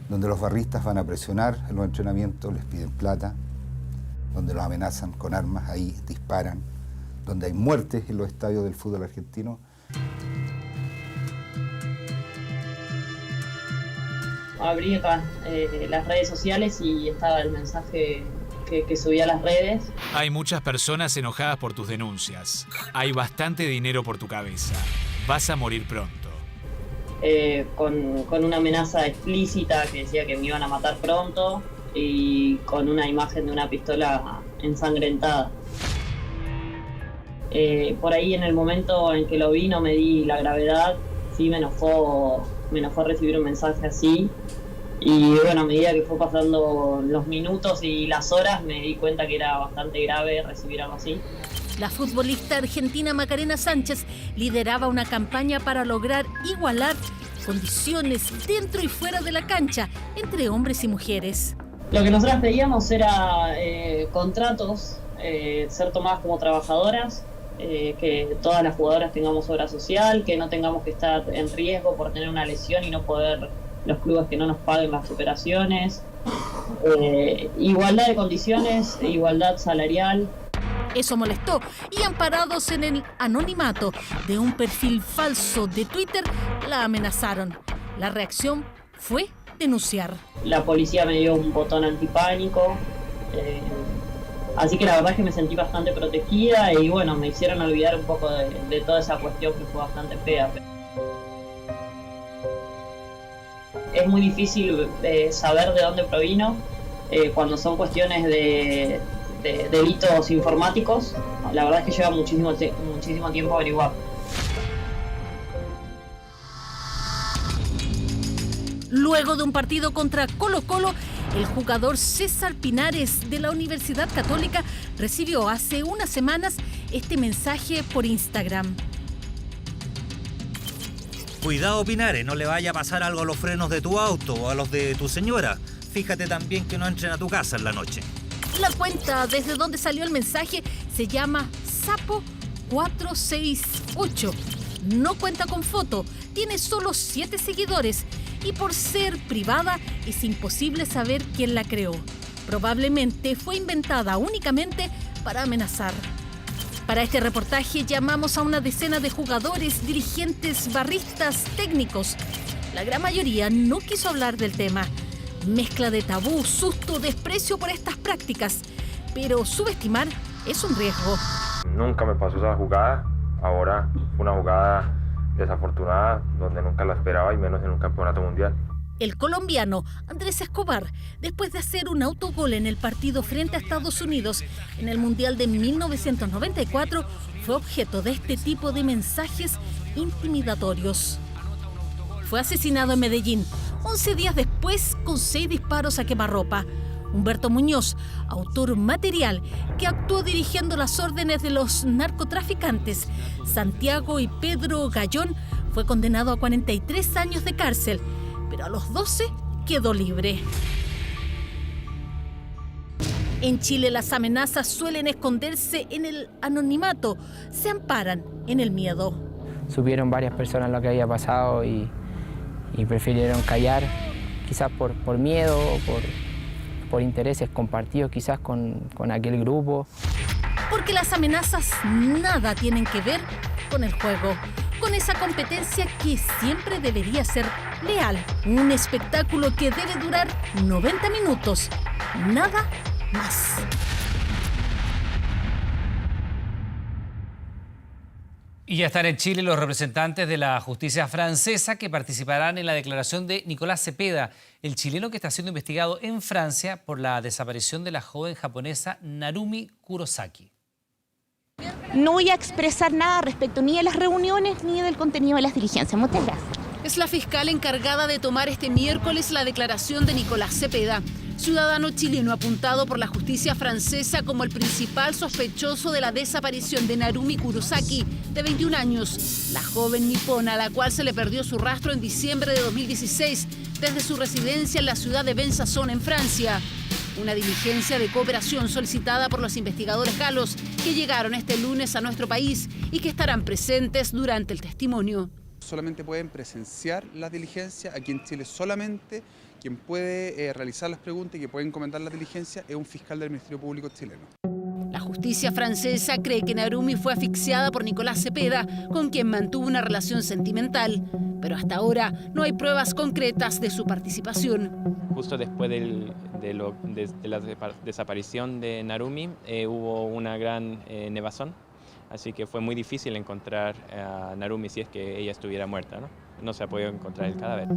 Speaker 25: Donde los barristas van a presionar en los entrenamientos, les piden plata, donde los amenazan con armas, ahí disparan, donde hay muertes en los estadios del fútbol argentino.
Speaker 17: Abrí acá las redes sociales y estaba el mensaje que subí a las redes.
Speaker 9: Hay muchas personas enojadas por tus denuncias. Hay bastante dinero por tu cabeza. Vas a morir pronto.
Speaker 17: Con una amenaza explícita que decía que me iban a matar pronto y con una imagen de una pistola ensangrentada. Por ahí en el momento en que lo vi no me di la gravedad, sí me enojó recibir un mensaje así y bueno, a medida que fue pasando los minutos y las horas me di cuenta que era bastante grave recibir algo así.
Speaker 22: La futbolista argentina Macarena Sánchez lideraba una campaña para lograr igualar condiciones dentro y fuera de la cancha entre hombres y mujeres.
Speaker 17: Lo que nosotras pedíamos era contratos, ser tomadas como trabajadoras, que todas las jugadoras tengamos obra social, que no tengamos que estar en riesgo por tener una lesión y no poder, los clubes que no nos paguen las operaciones, igualdad de condiciones, igualdad salarial.
Speaker 22: Eso molestó y amparados en el anonimato de un perfil falso de Twitter, la amenazaron. La reacción fue denunciar.
Speaker 17: La policía me dio un botón antipánico, así que la verdad es que me sentí bastante protegida y bueno, me hicieron olvidar un poco de toda esa cuestión que fue bastante fea. Es muy difícil saber de dónde provino cuando son cuestiones de delitos informáticos. La verdad es que lleva muchísimo tiempo averiguar.
Speaker 22: Luego de un partido contra Colo-Colo, el jugador César Pinares de la Universidad Católica recibió hace unas semanas este mensaje por Instagram.
Speaker 3: Cuidado, Pinares, no le vaya a pasar algo a los frenos de tu auto o a los de tu señora. Fíjate también que no entren a tu casa en la noche.
Speaker 22: La cuenta desde donde salió el mensaje se llama Sapo468. No cuenta con foto, tiene solo 7 seguidores y por ser privada es imposible saber quién la creó. Probablemente fue inventada únicamente para amenazar. Para este reportaje llamamos a una decena de jugadores, dirigentes, barristas, técnicos. La gran mayoría no quiso hablar del tema. Mezcla de tabú, susto, desprecio por estas prácticas. Pero subestimar es un riesgo.
Speaker 7: Nunca me pasó esa jugada. Ahora fue una jugada desafortunada donde nunca la esperaba y menos en un campeonato mundial.
Speaker 22: El colombiano Andrés Escobar, después de hacer un autogol en el partido frente a Estados Unidos en el Mundial de 1994, fue objeto de este tipo de mensajes intimidatorios. Fue asesinado en Medellín, 11 días después, con 6 disparos a quemarropa. Humberto Muñoz, autor material que actuó dirigiendo las órdenes de los narcotraficantes Santiago y Pedro Gallón, fue condenado a 43 años de cárcel, pero a los 12 quedó libre. En Chile las amenazas suelen esconderse en el anonimato, se amparan en el miedo.
Speaker 6: Supieron varias personas lo que había pasado y prefirieron callar, quizás por miedo, por intereses compartidos quizás con aquel grupo.
Speaker 22: Porque las amenazas nada tienen que ver con el juego, con esa competencia que siempre debería ser leal. Un espectáculo que debe durar 90 minutos, nada más.
Speaker 1: Y ya están en Chile los representantes de la justicia francesa que participarán en la declaración de Nicolás Cepeda, el chileno que está siendo investigado en Francia por la desaparición de la joven japonesa Narumi Kurosaki.
Speaker 8: No voy a expresar nada respecto ni de las reuniones ni del contenido de las diligencias. Muchas gracias.
Speaker 22: Es la fiscal encargada de tomar este miércoles la declaración de Nicolás Cepeda, ciudadano chileno apuntado por la justicia francesa como el principal sospechoso de la desaparición de Narumi Kurosaki, de 21 años, la joven nipona a la cual se le perdió su rastro en diciembre de 2016 desde su residencia en la ciudad de Besançon, en Francia. Una diligencia de cooperación solicitada por los investigadores galos que llegaron este lunes a nuestro país y que estarán presentes durante el testimonio.
Speaker 10: Solamente pueden presenciar las diligencias. Aquí en Chile solamente quien puede realizar las preguntas y que puede encomendar la diligencia es un fiscal del Ministerio Público chileno.
Speaker 22: La justicia francesa cree que Narumi fue asfixiada por Nicolás Cepeda, con quien mantuvo una relación sentimental, pero hasta ahora no hay pruebas concretas de su participación.
Speaker 11: Justo después de la desaparición de Narumi hubo una gran nevazón, así que fue muy difícil encontrar a Narumi si es que ella estuviera muerta, ¿no? No se ha podido encontrar el cadáver.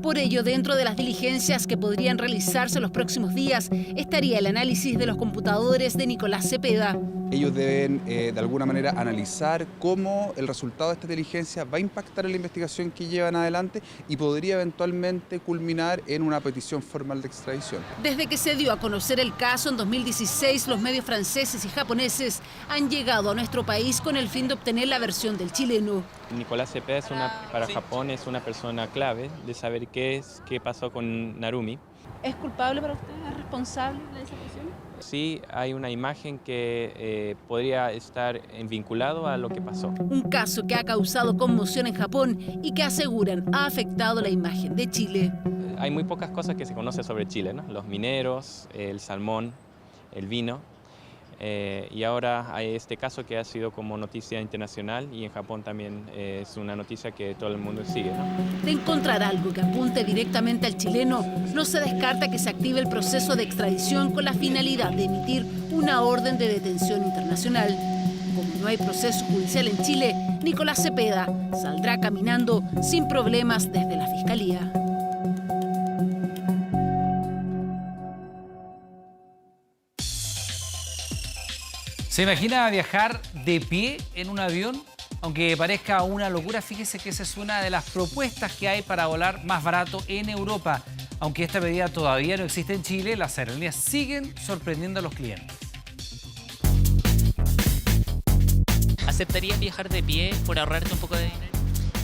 Speaker 22: Por ello, dentro de las diligencias que podrían realizarse en los próximos días, estaría el análisis de los computadores de Nicolás Cepeda.
Speaker 10: Ellos deben, de alguna manera, analizar cómo el resultado de esta diligencia va a impactar en la investigación que llevan adelante y podría eventualmente culminar en una petición formal de extradición.
Speaker 22: Desde que se dio a conocer el caso en 2016, los medios franceses y japoneses han llegado a nuestro país con el fin de obtener la versión del chileno.
Speaker 11: Nicolás Cepeda para Japón es una persona clave de saber qué pasó con Narumi.
Speaker 8: ¿Es culpable para usted? ¿Es responsable de la desaparición?
Speaker 11: Sí, hay una imagen que podría estar vinculado a lo que pasó.
Speaker 22: Un caso que ha causado conmoción en Japón y que aseguran ha afectado la imagen de Chile.
Speaker 11: Hay muy pocas cosas que se conocen sobre Chile, ¿no? Los mineros, el salmón, el vino. Y ahora hay este caso que ha sido como noticia internacional y en Japón también es una noticia que todo el mundo sigue, ¿no?
Speaker 22: De encontrar algo que apunte directamente al chileno, no se descarta que se active el proceso de extradición con la finalidad de emitir una orden de detención internacional. Como no hay proceso judicial en Chile, Nicolás Cepeda saldrá caminando sin problemas desde la Fiscalía.
Speaker 1: ¿Se imagina viajar de pie en un avión? Aunque parezca una locura, fíjese que esa es una de las propuestas que hay para volar más barato en Europa. Aunque esta medida todavía no existe en Chile, las aerolíneas siguen sorprendiendo a los clientes.
Speaker 12: ¿Aceptarías viajar de pie por ahorrarte un poco de dinero?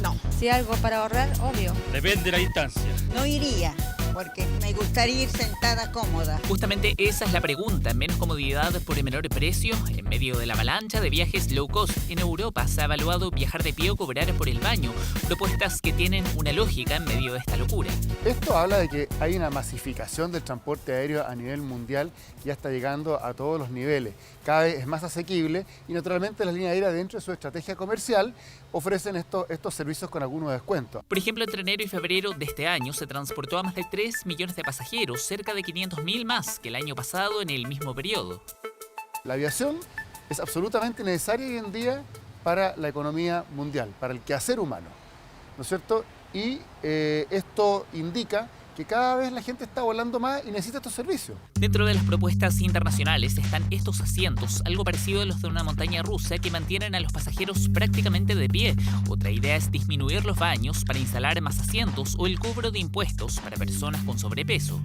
Speaker 13: No, si algo para ahorrar, obvio.
Speaker 14: Depende de la distancia.
Speaker 13: No iría, porque me gustaría ir sentada cómoda.
Speaker 12: Justamente esa es la pregunta. Menos comodidad por el menor precio. En medio de la avalancha de viajes low cost en Europa se ha evaluado viajar de pie o cobrar por el baño. Propuestas que tienen una lógica en medio de esta locura.
Speaker 16: Esto habla de que hay una masificación del transporte aéreo a nivel mundial, ya está llegando a todos los niveles. Cada vez es más asequible y naturalmente las líneas aéreas, dentro de su estrategia comercial, ofrecen estos servicios con algunos descuentos.
Speaker 12: Por ejemplo, entre enero y febrero de este año se transportó a más de 3 millones de pasajeros, cerca de 500.000 más que el año pasado en el mismo periodo.
Speaker 16: La aviación es absolutamente necesaria hoy en día para la economía mundial, para el quehacer humano, ¿no es cierto? Y esto indica que cada vez la gente está volando más y necesita estos servicios.
Speaker 12: Dentro de las propuestas internacionales están estos asientos, algo parecido a los de una montaña rusa, que mantienen a los pasajeros prácticamente de pie. Otra idea es disminuir los baños para instalar más asientos o el cobro de impuestos para personas con sobrepeso.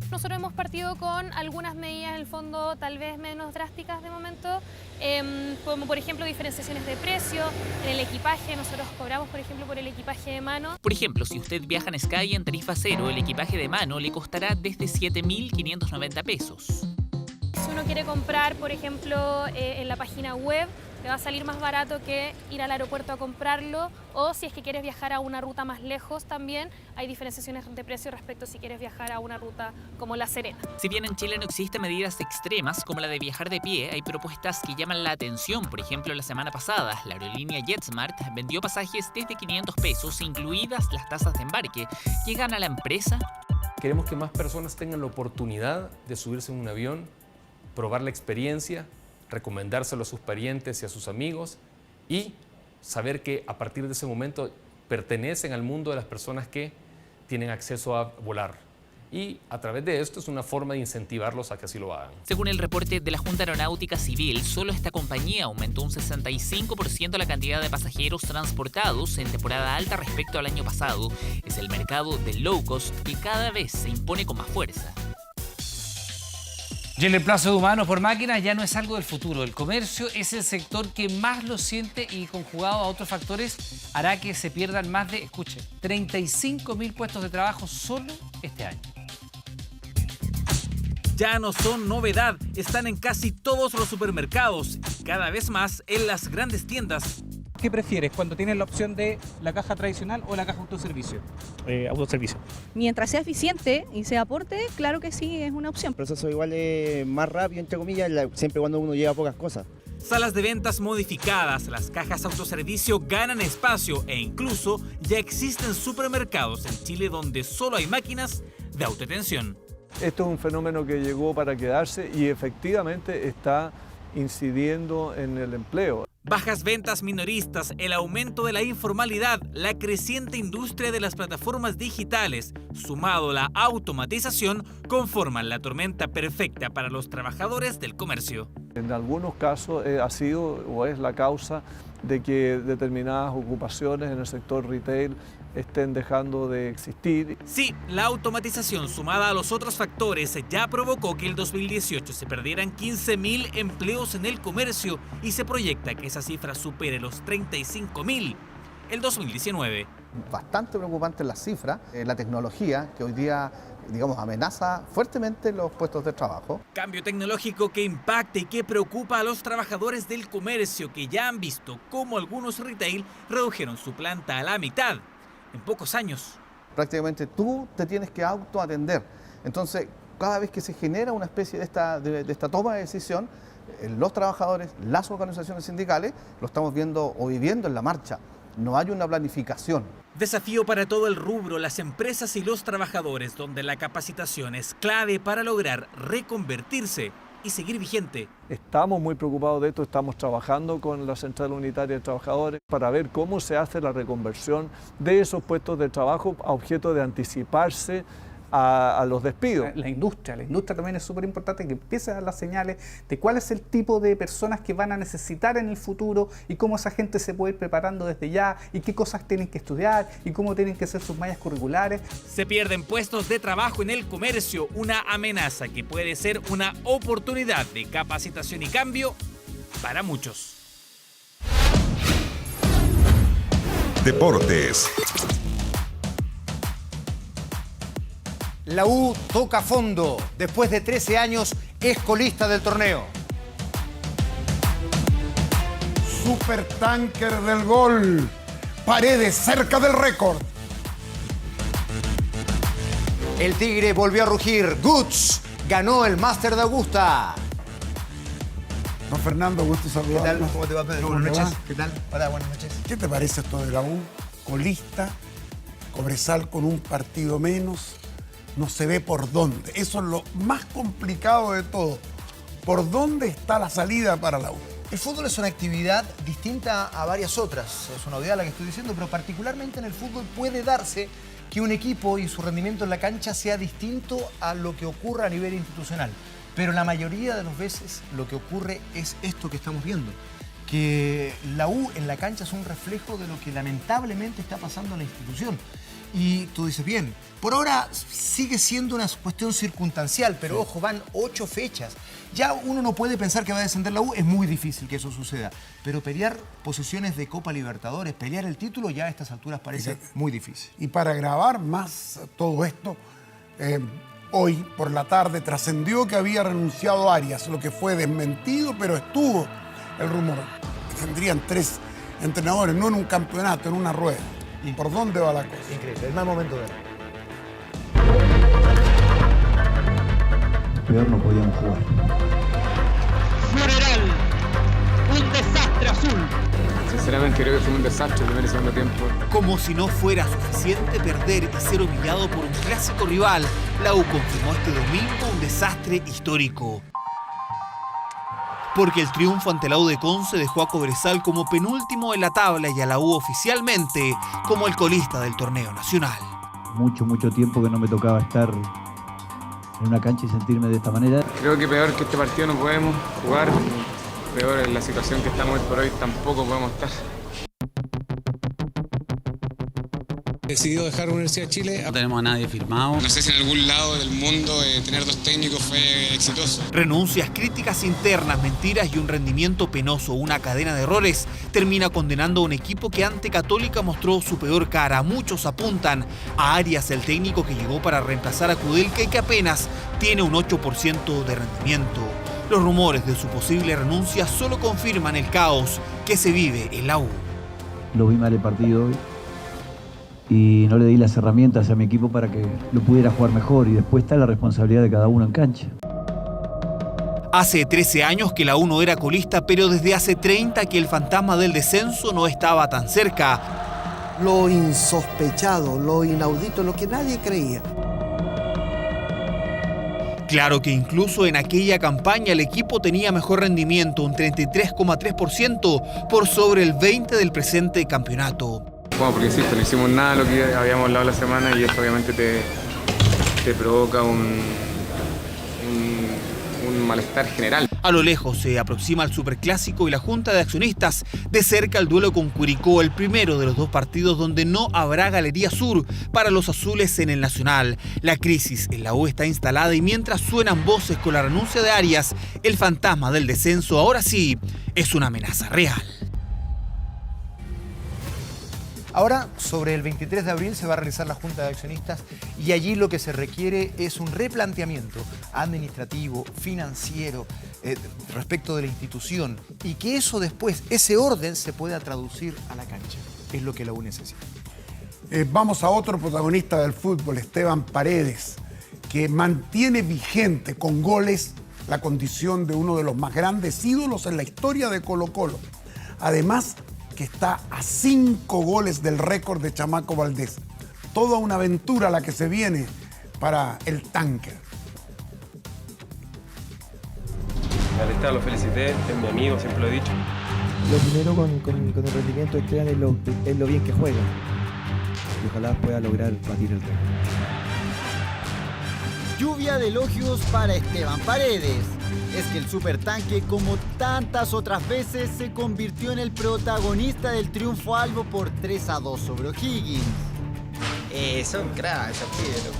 Speaker 18: Nosotros hemos partido con algunas medidas, en el fondo, tal vez menos drásticas de momento, como por ejemplo diferenciaciones de precio, en el equipaje. Nosotros cobramos, por ejemplo, por el equipaje de mano.
Speaker 12: Por ejemplo, si usted viaja en Sky en tarifa cero, el equipaje de mano le costará desde 7.590 pesos.
Speaker 18: Si uno quiere comprar, por ejemplo, en la página web, te va a salir más barato que ir al aeropuerto a comprarlo, o si es que quieres viajar a una ruta más lejos también hay diferenciaciones de precio respecto a si quieres viajar a una ruta como La Serena.
Speaker 12: Si bien en Chile no existen medidas extremas como la de viajar de pie, hay propuestas que llaman la atención. Por ejemplo, la semana pasada, la aerolínea JetSmart vendió pasajes desde 500 pesos, incluidas las tasas de embarque. ¿Qué gana la empresa?
Speaker 19: Queremos que más personas tengan la oportunidad de subirse en un avión, probar la experiencia, recomendárselo a sus parientes y a sus amigos y saber que a partir de ese momento pertenecen al mundo de las personas que tienen acceso a volar. Y a través de esto es una forma de incentivarlos a que así lo hagan.
Speaker 12: Según el reporte de la Junta Aeronáutica Civil, solo esta compañía aumentó un 65% la cantidad de pasajeros transportados en temporada alta respecto al año pasado. Es el mercado del low cost que cada vez se impone con más fuerza.
Speaker 1: Y el reemplazo de humanos por máquinas ya no es algo del futuro. El comercio es el sector que más lo siente y, conjugado a otros factores, hará que se pierdan más de, escuche, 35.000 puestos de trabajo solo este año.
Speaker 26: Ya no son novedad, están en casi todos los supermercados y cada vez más en las grandes tiendas.
Speaker 27: ¿Qué prefieres cuando tienes la opción de la caja tradicional o la caja autoservicio?
Speaker 29: Autoservicio.
Speaker 30: Mientras sea eficiente y se aporte, claro que sí, es una opción.
Speaker 29: El proceso igual es más rápido, entre comillas, siempre cuando uno lleva pocas cosas.
Speaker 26: Salas de ventas modificadas, las cajas autoservicio ganan espacio e incluso ya existen supermercados en Chile donde solo hay máquinas de autoatención.
Speaker 31: Esto es un fenómeno que llegó para quedarse y efectivamente está incidiendo en el empleo.
Speaker 26: Bajas ventas minoristas, el aumento de la informalidad, la creciente industria de las plataformas digitales, sumado a la automatización, conforman la tormenta perfecta para los trabajadores del comercio.
Speaker 31: En algunos casos ha sido o es la causa de que determinadas ocupaciones en el sector retail estén dejando de existir.
Speaker 26: Sí, la automatización sumada a los otros factores ya provocó que el 2018 se perdieran 15.000 empleos en el comercio y se proyecta que esa cifra supere los 35.000 el 2019.
Speaker 32: Bastante preocupante la cifra, la tecnología que hoy día, digamos, amenaza fuertemente los puestos de trabajo.
Speaker 26: Cambio tecnológico que impacta y que preocupa a los trabajadores del comercio que ya han visto cómo algunos retail redujeron su planta a la mitad en pocos años.
Speaker 32: Prácticamente tú te tienes que autoatender. Entonces, cada vez que se genera una especie de esta toma de decisión, los trabajadores, las organizaciones sindicales, lo estamos viendo o viviendo en la marcha. No hay una planificación.
Speaker 26: Desafío para todo el rubro, las empresas y los trabajadores, donde la capacitación es clave para lograr reconvertirse y seguir vigente.
Speaker 31: Estamos muy preocupados de esto, estamos trabajando con la Central Unitaria de Trabajadores para ver cómo se hace la reconversión de esos puestos de trabajo a objeto de anticiparse a los despidos.
Speaker 27: La industria también es súper importante, que empiece a dar las señales de cuál es el tipo de personas que van a necesitar en el futuro y cómo esa gente se puede ir preparando desde ya y qué cosas tienen que estudiar y cómo tienen que ser sus mallas curriculares.
Speaker 26: Se pierden puestos de trabajo en el comercio, una amenaza que puede ser una oportunidad de capacitación y cambio para muchos.
Speaker 2: Deportes.
Speaker 4: La U toca fondo. Después de 13 años es colista del torneo.
Speaker 5: Supertanker del gol. Paredes cerca del récord.
Speaker 4: El Tigre volvió a rugir. Guts ganó el Máster de Augusta.
Speaker 5: Don Fernando, gusto saludarlo.
Speaker 4: ¿Qué tal? ¿Cómo te va, Pedro? Buenas noches. ¿Qué tal? Hola, buenas noches.
Speaker 5: ¿Qué te parece esto de la U? Colista, Cobresal con un partido menos. No se ve por dónde. Eso es lo más complicado de todo. ¿Por dónde está la salida para la U?
Speaker 4: El fútbol es una actividad distinta a varias otras. Es una obviedad la que estoy diciendo, pero particularmente en el fútbol puede darse que un equipo y su rendimiento en la cancha sea distinto a lo que ocurra a nivel institucional. Pero la mayoría de las veces lo que ocurre es esto que estamos viendo. Que la U en la cancha es un reflejo de lo que lamentablemente está pasando en la institución. Y tú dices, bien, por ahora sigue siendo una cuestión circunstancial, pero ojo, van 8 fechas. Ya uno no puede pensar que va a descender la U, es muy difícil que eso suceda. Pero pelear posiciones de Copa Libertadores, pelear el título, ya a estas alturas parece muy difícil.
Speaker 5: Y para grabar más todo esto, hoy por la tarde trascendió que había renunciado Arias, lo que fue desmentido, pero estuvo el rumor. Tendrían 3 entrenadores, no en un campeonato, en una rueda. ¿Y por dónde va la cosa?
Speaker 4: Increíble, el mal momento de él.
Speaker 29: Peor no podíamos jugar.
Speaker 9: Floreal, un desastre azul.
Speaker 14: Sinceramente creo que fue un desastre el primer y segundo tiempo.
Speaker 15: Como si no fuera suficiente perder y ser humillado por un clásico rival, la U confirmó este domingo un desastre histórico. Porque el triunfo ante la U de Conce dejó a Cobresal como penúltimo en la tabla y a la U oficialmente como el colista del torneo nacional.
Speaker 29: Mucho tiempo que no me tocaba estar en una cancha y sentirme de esta manera.
Speaker 14: Creo que peor que este partido no podemos jugar. Peor en la situación que estamos hoy por hoy tampoco podemos estar.
Speaker 20: Decidió dejar Universidad de Chile.
Speaker 21: No tenemos a nadie firmado.
Speaker 14: No sé si en algún lado del mundo tener 2 técnicos fue exitoso.
Speaker 15: Renuncias, críticas internas, mentiras y un rendimiento penoso, una cadena de errores, termina condenando a un equipo que ante Católica mostró su peor cara. Muchos apuntan a Arias, el técnico que llegó para reemplazar a Kudelka y que apenas tiene un 8% de rendimiento. Los rumores de su posible renuncia solo confirman el caos que se vive en la U.
Speaker 29: Lo vi mal el partido hoy y no le di las herramientas a mi equipo para que lo pudiera jugar mejor, y después está la responsabilidad de cada uno en cancha.
Speaker 15: Hace 13 años que la U no era colista, pero desde hace 30 que el fantasma del descenso no estaba tan cerca.
Speaker 23: Lo insospechado, lo inaudito, lo que nadie creía.
Speaker 15: Claro que incluso en aquella campaña el equipo tenía mejor rendimiento, un 33,3% por sobre el 20% del presente campeonato.
Speaker 14: Bueno, porque insisto, no hicimos nada de lo que habíamos hablado la semana y eso obviamente te provoca un malestar general.
Speaker 15: A lo lejos se aproxima el Superclásico y la Junta de Accionistas de cerca el duelo con Curicó, el primero de los 2 partidos donde no habrá Galería Sur para los azules en el Nacional. La crisis en la U está instalada y mientras suenan voces con la renuncia de Arias, el fantasma del descenso ahora sí es una amenaza real.
Speaker 4: Ahora, sobre el 23 de abril se va a realizar la Junta de Accionistas y allí lo que se requiere es un replanteamiento administrativo, financiero, respecto de la institución, y que eso después, ese orden, se pueda traducir a la cancha. Es lo que la U necesita.
Speaker 5: Vamos a otro protagonista del fútbol, Esteban Paredes, que mantiene vigente con goles la condición de uno de los más grandes ídolos en la historia de Colo-Colo. Además, que está a 5 goles del récord de Chamaco Valdés. Toda una aventura la que se viene para el Tanker.
Speaker 7: Al estar lo felicité, es mi amigo, siempre lo he dicho.
Speaker 29: Lo primero con el rendimiento de Esteban es lo bien que juega. Y ojalá pueda lograr batir el récord.
Speaker 2: Lluvia de elogios para Esteban Paredes. Es que el supertanque, como tantas otras veces, se convirtió en el protagonista del triunfo albo por 3-2 sobre O'Higgins.
Speaker 3: Son cracks esos pibes, loco.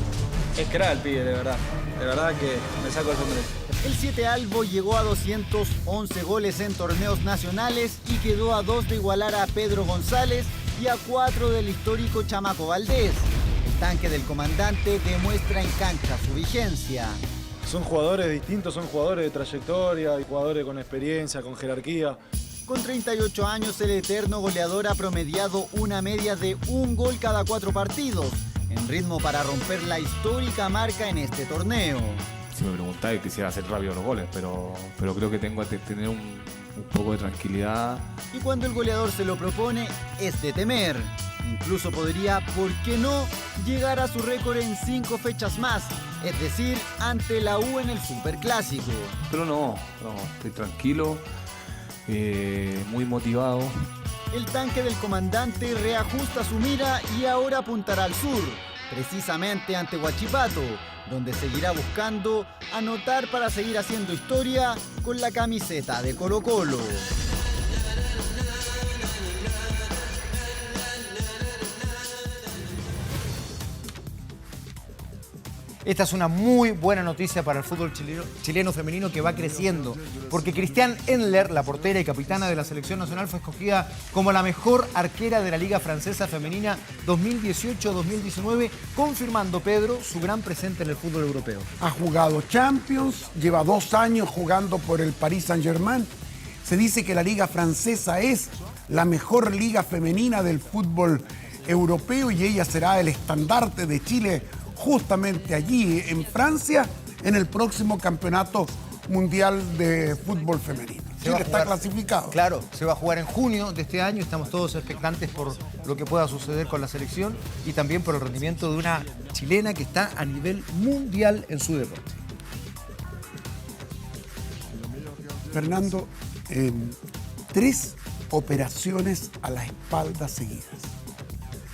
Speaker 3: Es crack el pibe, de verdad. De verdad que me saco el sombrero.
Speaker 2: El 7 albo llegó a 211 goles en torneos nacionales y quedó a 2 de igualar a Pedro González y a 4 del histórico Chamaco Valdés. El tanque del comandante demuestra en cancha su vigencia.
Speaker 6: Son jugadores distintos, son jugadores de trayectoria, jugadores con experiencia, con jerarquía.
Speaker 2: Con 38 años, el eterno goleador ha promediado una media de 1 gol cada 4 partidos, en ritmo para romper la histórica marca en este torneo.
Speaker 8: Si me preguntáis, quisiera hacer rápido los goles, pero creo que tengo que tener un poco de tranquilidad.
Speaker 2: Y cuando el goleador se lo propone, es de temer. Incluso podría, ¿por qué no?, llegar a su récord en 5 fechas más, es decir, ante la U en el Superclásico.
Speaker 8: Pero no, estoy tranquilo, muy motivado.
Speaker 2: El tanque del comandante reajusta su mira y ahora apuntará al sur, precisamente ante Huachipato, donde seguirá buscando anotar para seguir haciendo historia con la camiseta de Colo-Colo.
Speaker 4: Esta es una muy buena noticia para el fútbol chileno femenino que va creciendo, porque Christiane Endler, la portera y capitana de la selección nacional, fue escogida como la mejor arquera de la Liga Francesa Femenina 2018-2019, confirmando, Pedro, su gran presente en el fútbol europeo.
Speaker 5: Ha jugado Champions, lleva 2 años jugando por el Paris Saint-Germain. Se dice que la Liga Francesa es la mejor liga femenina del fútbol europeo y ella será el estandarte de Chile justamente allí en Francia en el próximo Campeonato Mundial de Fútbol Femenino. Chile está clasificado.
Speaker 4: Claro, se va a jugar en junio de este año. Estamos todos expectantes por lo que pueda suceder con la selección y también por el rendimiento de una chilena que está a nivel mundial en su deporte.
Speaker 5: Fernando, 3 operaciones a la espalda seguidas.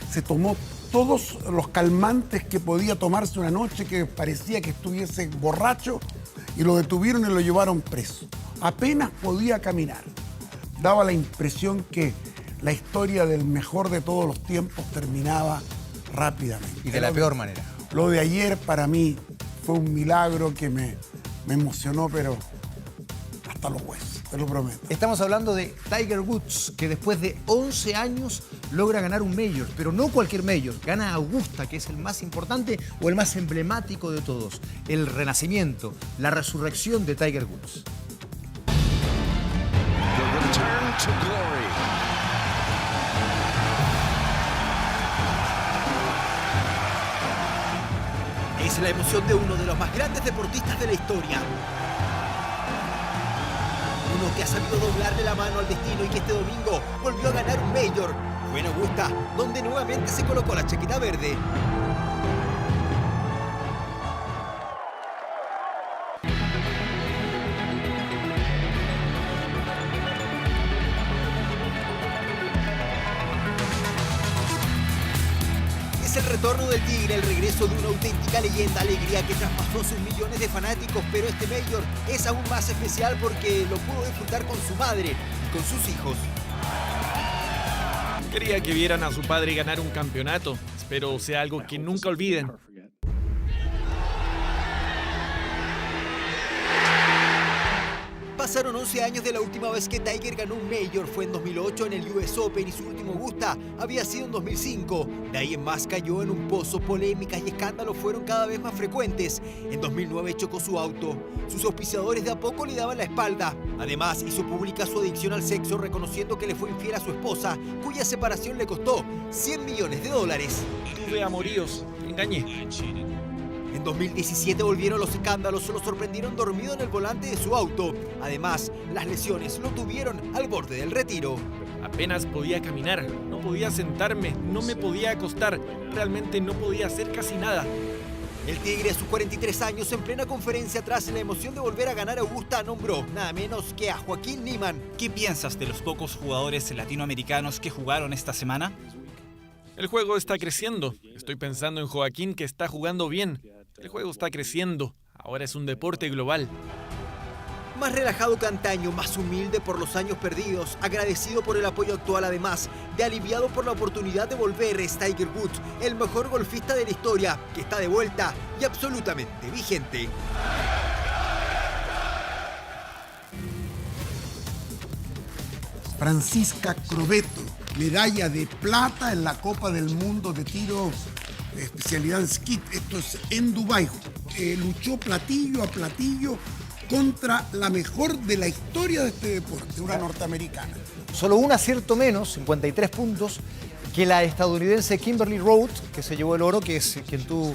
Speaker 5: Se tomó todos los calmantes que podía tomarse una noche que parecía que estuviese borracho y lo detuvieron y lo llevaron preso. Apenas podía caminar. Daba la impresión que la historia del mejor de todos los tiempos terminaba rápidamente.
Speaker 4: Y de la peor manera.
Speaker 5: Lo de ayer para mí fue un milagro que me emocionó, pero hasta los huesos. Te lo prometo.
Speaker 4: Estamos hablando de Tiger Woods, que después de 11 años logra ganar un Major, pero no cualquier Major, gana Augusta, que es el más importante o el más emblemático de todos. El renacimiento, la resurrección de Tiger Woods.
Speaker 15: Es la emoción de uno de los más grandes deportistas de la historia. Uno que ha sabido doblarle la mano al destino y que este domingo volvió a ganar un Major. Fue en Augusta, donde nuevamente se colocó la chaqueta verde. Es el retorno del Tigre, el regreso de una auténtica leyenda, alegría que traspasó a sus millones de fanáticos, pero este Major es aún más especial porque lo pudo disfrutar con su madre y con sus hijos.
Speaker 10: Quería que vieran a su padre ganar un campeonato. Espero sea algo que nunca olviden.
Speaker 15: Pasaron 11 años de la última vez que Tiger ganó un Major. Fue en 2008 en el US Open y su último Augusta había sido en 2005. De ahí en más cayó en un pozo. Polémicas y escándalos fueron cada vez más frecuentes. En 2009 chocó su auto. Sus auspiciadores de a poco le daban la espalda. Además, hizo pública su adicción al sexo, reconociendo que le fue infiel a su esposa, cuya separación le costó $100 millones.
Speaker 10: Tuve amoríos, engañé.
Speaker 15: En 2017 volvieron los escándalos, lo sorprendieron dormido en el volante de su auto. Además, las lesiones lo tuvieron al borde del retiro.
Speaker 10: Apenas podía caminar, no podía sentarme, no me podía acostar, realmente no podía hacer casi nada.
Speaker 15: El Tigre a sus 43 años, en plena conferencia tras la emoción de volver a ganar Augusta, nombró nada menos que a Joaquín Niemann.
Speaker 11: ¿Qué piensas de los pocos jugadores latinoamericanos que jugaron esta semana?
Speaker 10: El juego está creciendo. Estoy pensando en Joaquín, que está jugando bien. El juego está creciendo, ahora es un deporte global.
Speaker 1: Más relajado que antaño, más humilde por los años perdidos, agradecido por el apoyo actual además de aliviado por la oportunidad de volver, es Tiger Woods, el mejor golfista de la historia, que está de vuelta y absolutamente vigente.
Speaker 5: Francisca Crovetto, medalla de plata en la Copa del Mundo de tiro de especialidad en skeet. Esto es en Dubái. Luchó platillo a platillo contra la mejor de la historia de este deporte, una norteamericana.
Speaker 4: Solo un acierto menos, 53 puntos, que la estadounidense Kimberly Roth, que se llevó el oro, que es quien tú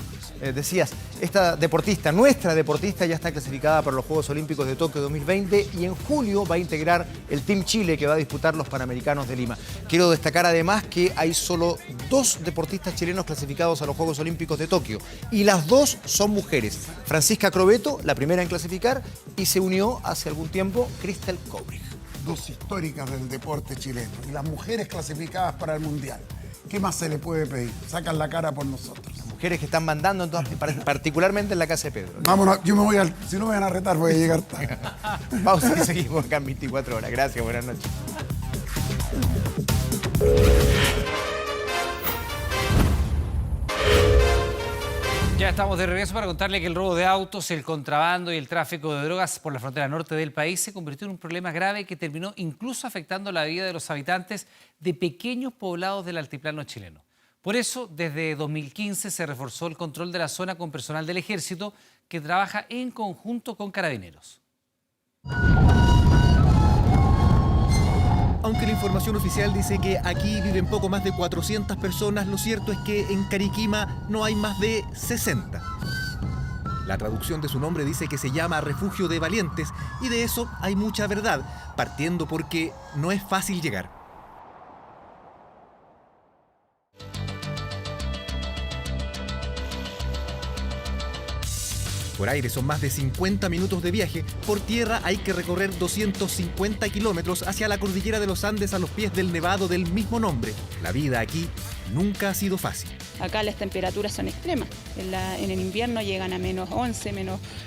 Speaker 4: decías. Esta deportista, nuestra deportista, ya está clasificada para los Juegos Olímpicos de Tokio 2020 y en julio va a integrar el Team Chile que va a disputar los Panamericanos de Lima. Quiero destacar además que hay solo 2 deportistas chilenos clasificados a los Juegos Olímpicos de Tokio y las 2 son mujeres. Francisca Crovetto, la primera en clasificar, y se unió hace algún tiempo Crystal Kobrich.
Speaker 5: 2 históricas del deporte chileno y las mujeres clasificadas para el Mundial. ¿Qué más se le puede pedir? Sacan la cara por nosotros.
Speaker 4: Las mujeres que están mandando, entonces, particularmente en la casa de Pedro.
Speaker 5: Vámonos, yo me voy si no me van a retar voy a llegar tarde.
Speaker 4: Pausa y seguimos acá en 24 horas. Gracias, buenas noches.
Speaker 12: Ya estamos de regreso para contarle que el robo de autos, el contrabando y el tráfico de drogas por la frontera norte del país se convirtió en un problema grave que terminó incluso afectando la vida de los habitantes de pequeños poblados del altiplano chileno. Por eso, desde 2015 se reforzó el control de la zona con personal del Ejército que trabaja en conjunto con Carabineros.
Speaker 13: Aunque la información oficial dice que aquí viven poco más de 400 personas, lo cierto es que en Cariquima no hay más de 60. La traducción de su nombre dice que se llama Refugio de Valientes y de eso hay mucha verdad, partiendo porque no es fácil llegar. Por aire son más de 50 minutos de viaje, por tierra hay que recorrer 250 kilómetros hacia la cordillera de los Andes a los pies del nevado del mismo nombre. La vida aquí nunca ha sido fácil.
Speaker 16: Acá las temperaturas son extremas. En el invierno llegan a menos 11,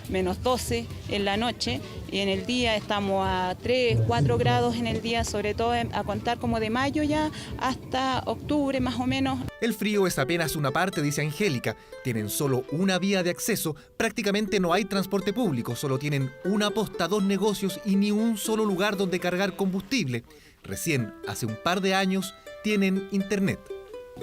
Speaker 16: menos 12 en la noche y en el día estamos a 3, 4 grados en el día, sobre todo a contar como de mayo ya hasta octubre más o menos.
Speaker 13: El frío es apenas una parte, dice Angélica. Tienen solo una vía de acceso, prácticamente no hay transporte público, solo tienen una posta, 2 negocios y ni un solo lugar donde cargar combustible. Recién, hace un par de años, tienen internet.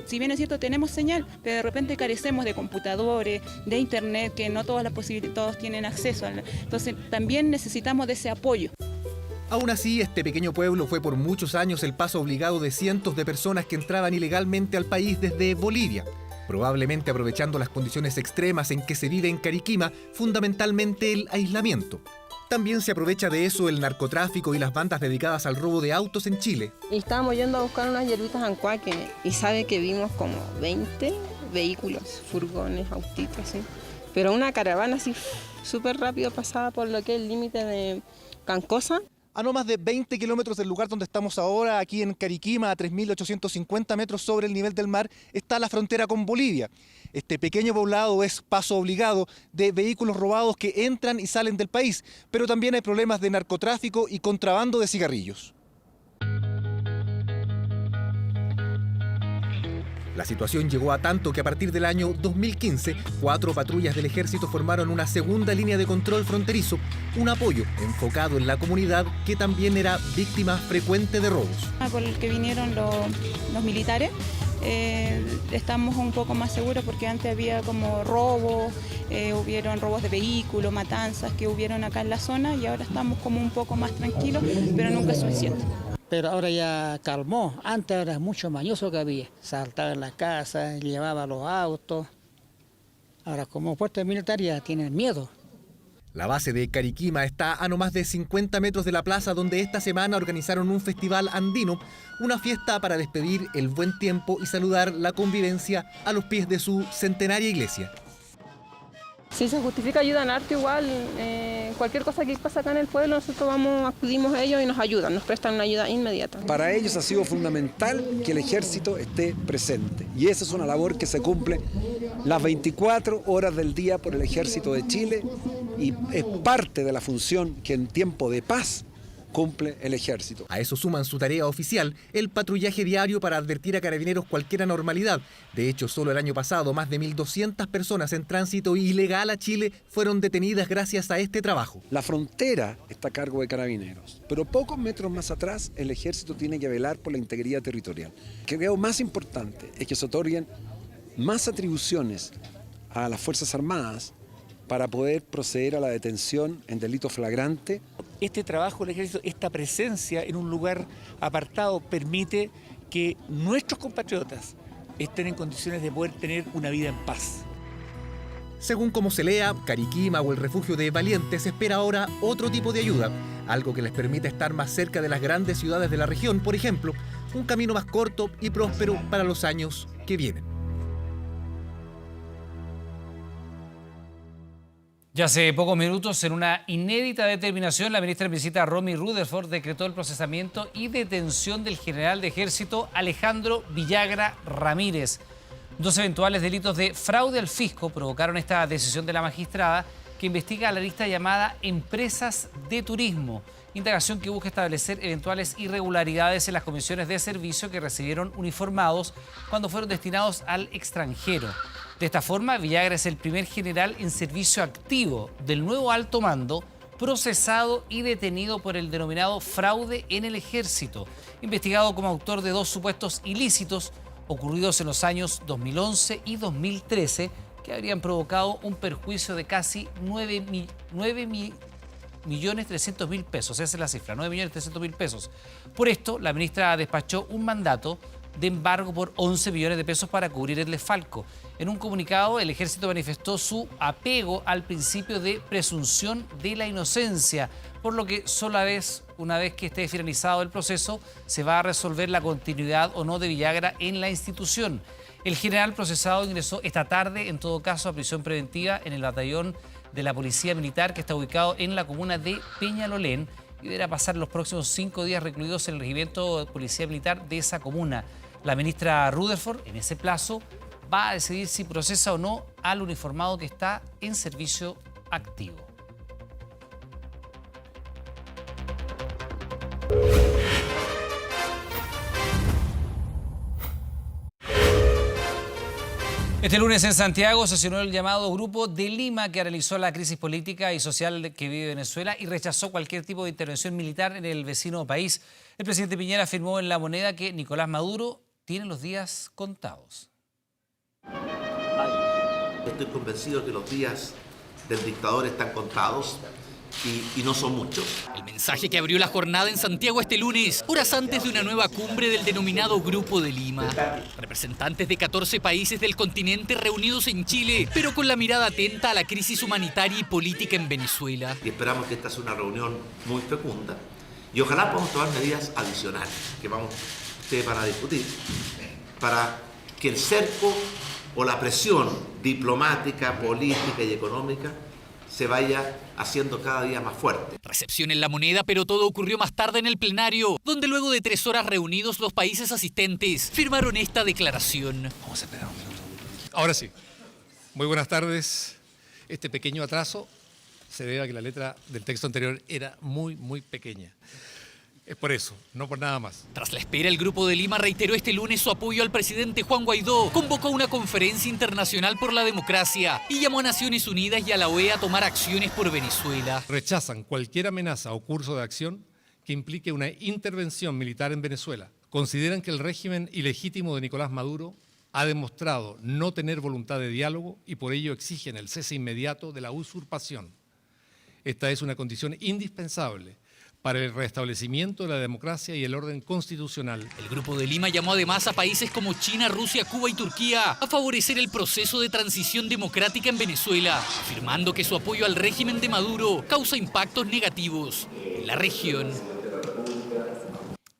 Speaker 16: Si bien es cierto, tenemos señal, pero de repente carecemos de computadores, de internet, que no todas las posibilidades, todos tienen acceso. Entonces también necesitamos de ese apoyo.
Speaker 13: Aún así, este pequeño pueblo fue por muchos años el paso obligado de cientos de personas que entraban ilegalmente al país desde Bolivia, probablemente aprovechando las condiciones extremas en que se vive en Cariquima, fundamentalmente el aislamiento. También se aprovecha de eso el narcotráfico y las bandas dedicadas al robo de autos en Chile.
Speaker 17: Y estábamos yendo a buscar unas hierbitas en Cuaque y sabe que vimos como 20 vehículos, furgones, autitos, ¿sí? Pero una caravana así súper rápido pasaba por lo que es el límite de Cancosa.
Speaker 13: A no más de 20 kilómetros del lugar donde estamos ahora, aquí en Cariquima, a 3.850 metros sobre el nivel del mar, está la frontera con Bolivia. Este pequeño poblado es paso obligado de vehículos robados que entran y salen del país, pero también hay problemas de narcotráfico y contrabando de cigarrillos. La situación llegó a tanto que a partir del año 2015, 4 patrullas del ejército formaron una segunda línea de control fronterizo, un apoyo enfocado en la comunidad que también era víctima frecuente de robos.
Speaker 16: Con el que vinieron los militares, estamos un poco más seguros porque antes había como robos, hubieron robos de vehículos, matanzas que hubieron acá en la zona y ahora estamos como un poco más tranquilos, pero nunca es suficiente.
Speaker 18: Pero ahora ya calmó. Antes era mucho mañoso que había. Saltaba en la casa, llevaba los autos. Ahora como puesto militar ya tienen miedo.
Speaker 13: La base de Cariquima está a no más de 50 metros de la plaza donde esta semana organizaron un festival andino, una fiesta para despedir el buen tiempo y saludar la convivencia a los pies de su centenaria iglesia.
Speaker 17: Si se justifica, ayudan harto igual, cualquier cosa que pasa acá en el pueblo, nosotros acudimos a ellos y nos ayudan, nos prestan una ayuda inmediata.
Speaker 9: Para ellos ha sido fundamental que el ejército esté presente y esa es una labor que se cumple las 24 horas del día por el ejército de Chile y es parte de la función que en tiempo de paz cumple el ejército.
Speaker 13: A eso suman su tarea oficial, el patrullaje diario para advertir a carabineros cualquier anormalidad. De hecho, solo el año pasado, más de 1.200 personas en tránsito ilegal a Chile fueron detenidas gracias a este trabajo.
Speaker 9: La frontera está a cargo de carabineros, pero pocos metros más atrás el ejército tiene que velar por la integridad territorial. Lo que creo más importante es que se otorguen más atribuciones a las Fuerzas Armadas para poder proceder a la detención en delito flagrante.
Speaker 19: Este trabajo del ejército, esta presencia en un lugar apartado permite que nuestros compatriotas estén en condiciones de poder tener una vida en paz.
Speaker 13: Según como se lea, Cariquima o el refugio de Valientes espera ahora otro tipo de ayuda, algo que les permita estar más cerca de las grandes ciudades de la región, por ejemplo, un camino más corto y próspero para los años que vienen.
Speaker 12: Ya hace pocos minutos, en una inédita determinación, la ministra en visita Romy Rutherford decretó el procesamiento y detención del general de ejército Alejandro Villagra Ramírez. Dos eventuales delitos de fraude al fisco provocaron esta decisión de la magistrada, que investiga a la lista llamada Empresas de Turismo, indagación que busca establecer eventuales irregularidades en las comisiones de servicio que recibieron uniformados cuando fueron destinados al extranjero. De esta forma, Villagra es el primer general en servicio activo del nuevo alto mando procesado y detenido por el denominado fraude en el ejército, investigado como autor de dos supuestos ilícitos ocurridos en los años 2011 y 2013 que habrían provocado un perjuicio de casi 9.300.000 pesos. Esa es la cifra, 9.300.000 pesos. Por esto, la ministra despachó un mandato de embargo por 11 millones de pesos para cubrir el desfalco. En un comunicado, el ejército manifestó su apego al principio de presunción de la inocencia, por lo que una vez que esté finalizado el proceso, se va a resolver la continuidad o no de Villagra en la institución. El general procesado ingresó esta tarde, en todo caso, a prisión preventiva en el batallón de la Policía Militar, que está ubicado en la comuna de Peñalolén, y deberá pasar los próximos 5 días recluidos en el regimiento de Policía Militar de esa comuna. La ministra Rutherford, en ese plazo, va a decidir si procesa o no al uniformado que está en servicio activo. Este lunes en Santiago sesionó el llamado Grupo de Lima, que analizó la crisis política y social que vive Venezuela y rechazó cualquier tipo de intervención militar en el vecino país. El presidente Piñera afirmó en La Moneda que Nicolás Maduro tiene los días contados.
Speaker 21: Estoy convencido que los días del dictador están contados y no son muchos.
Speaker 22: El mensaje que abrió la jornada en Santiago este lunes, horas antes de una nueva cumbre del denominado Grupo de Lima. Representantes de 14 países del continente reunidos en Chile, pero con la mirada atenta a la crisis humanitaria y política en Venezuela.
Speaker 21: Y esperamos que esta sea una reunión muy fecunda y ojalá podamos tomar medidas adicionales que ustedes van a discutir para que el cerco o la presión diplomática, política y económica se vaya haciendo cada día más fuerte.
Speaker 22: Recepción en La Moneda, pero todo ocurrió más tarde en el plenario, donde luego de 3 horas reunidos los países asistentes firmaron esta declaración.
Speaker 20: Vamos a esperar un minuto. Ahora sí. Muy buenas tardes. Este pequeño atraso se debe a que la letra del texto anterior era muy pequeña. Es por eso, no por nada más.
Speaker 22: Tras la espera, el Grupo de Lima reiteró este lunes su apoyo al presidente Juan Guaidó, convocó una conferencia internacional por la democracia y llamó a Naciones Unidas y a la OEA a tomar acciones por Venezuela.
Speaker 20: Rechazan cualquier amenaza o curso de acción que implique una intervención militar en Venezuela. Consideran que el régimen ilegítimo de Nicolás Maduro ha demostrado no tener voluntad de diálogo y por ello exigen el cese inmediato de la usurpación. Esta es una condición indispensable para el restablecimiento de la democracia y el orden constitucional.
Speaker 22: El Grupo de Lima llamó además a países como China, Rusia, Cuba y Turquía a favorecer el proceso de transición democrática en Venezuela, afirmando que su apoyo al régimen de Maduro causa impactos negativos en la región.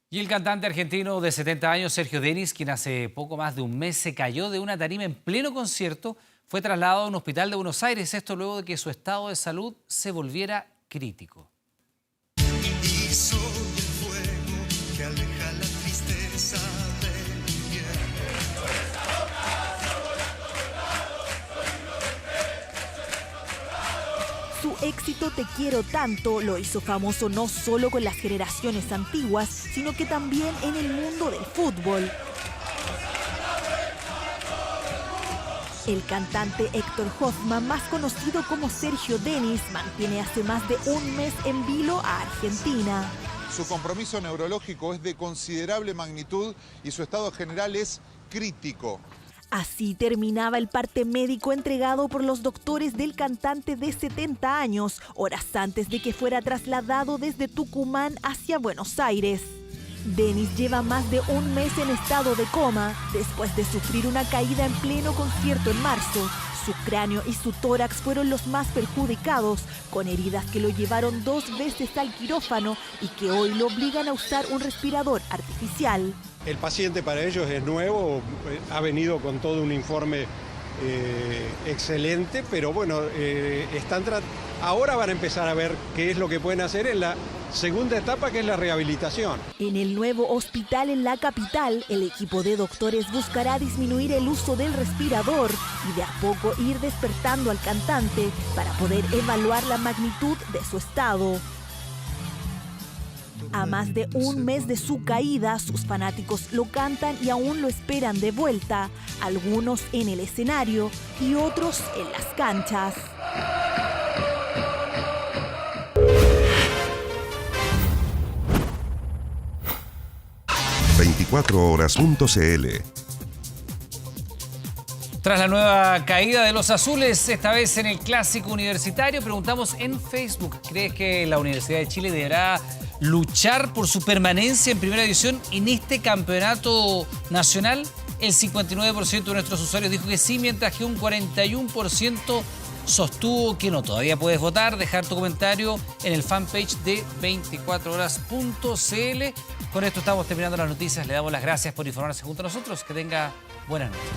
Speaker 12: Y el cantante argentino de 70 años, Sergio Denis, quien hace poco más de un mes se cayó de una tarima en pleno concierto, fue trasladado a un hospital de Buenos Aires, esto luego de que su estado de salud se volviera crítico.
Speaker 7: Y soy el fuego que aleja la tristeza del invierno.
Speaker 14: Su éxito Te quiero tanto lo hizo famoso no solo con las generaciones antiguas, sino que también en el mundo del fútbol. El cantante Héctor Hoffman, más conocido como Sergio Denis, mantiene hace más de un mes en vilo a Argentina.
Speaker 23: Su compromiso neurológico es de considerable magnitud y su estado general es crítico.
Speaker 14: Así terminaba el parte médico entregado por los doctores del cantante de 70 años, horas antes de que fuera trasladado desde Tucumán hacia Buenos Aires. Denis lleva más de un mes en estado de coma, después de sufrir una caída en pleno concierto en marzo. Su cráneo y su tórax fueron los más perjudicados, con heridas que lo llevaron 2 veces al quirófano y que hoy lo obligan a usar un respirador artificial.
Speaker 24: El paciente para ellos es nuevo, ha venido con todo un informe excelente, pero bueno, ahora van a empezar a ver qué es lo que pueden hacer en la segunda etapa, que es la rehabilitación.
Speaker 14: En el nuevo hospital en la capital, el equipo de doctores buscará disminuir el uso del respirador y de a poco ir despertando al cantante para poder evaluar la magnitud de su estado. A más de un mes de su caída, sus fanáticos lo cantan y aún lo esperan de vuelta, algunos en el escenario y otros en las canchas.
Speaker 25: ...24horas.cl.
Speaker 12: Tras la nueva caída de los azules, esta vez en el Clásico Universitario, preguntamos en Facebook, ¿crees que la Universidad de Chile deberá luchar por su permanencia en primera división en este campeonato nacional? El 59% de nuestros usuarios dijo que sí, mientras que un 41% sostuvo que no. Todavía puedes votar, dejar tu comentario en el fanpage de 24horas.cl. Con esto estamos terminando las noticias. Le damos las gracias por informarse junto a nosotros. Que tenga buenas noches.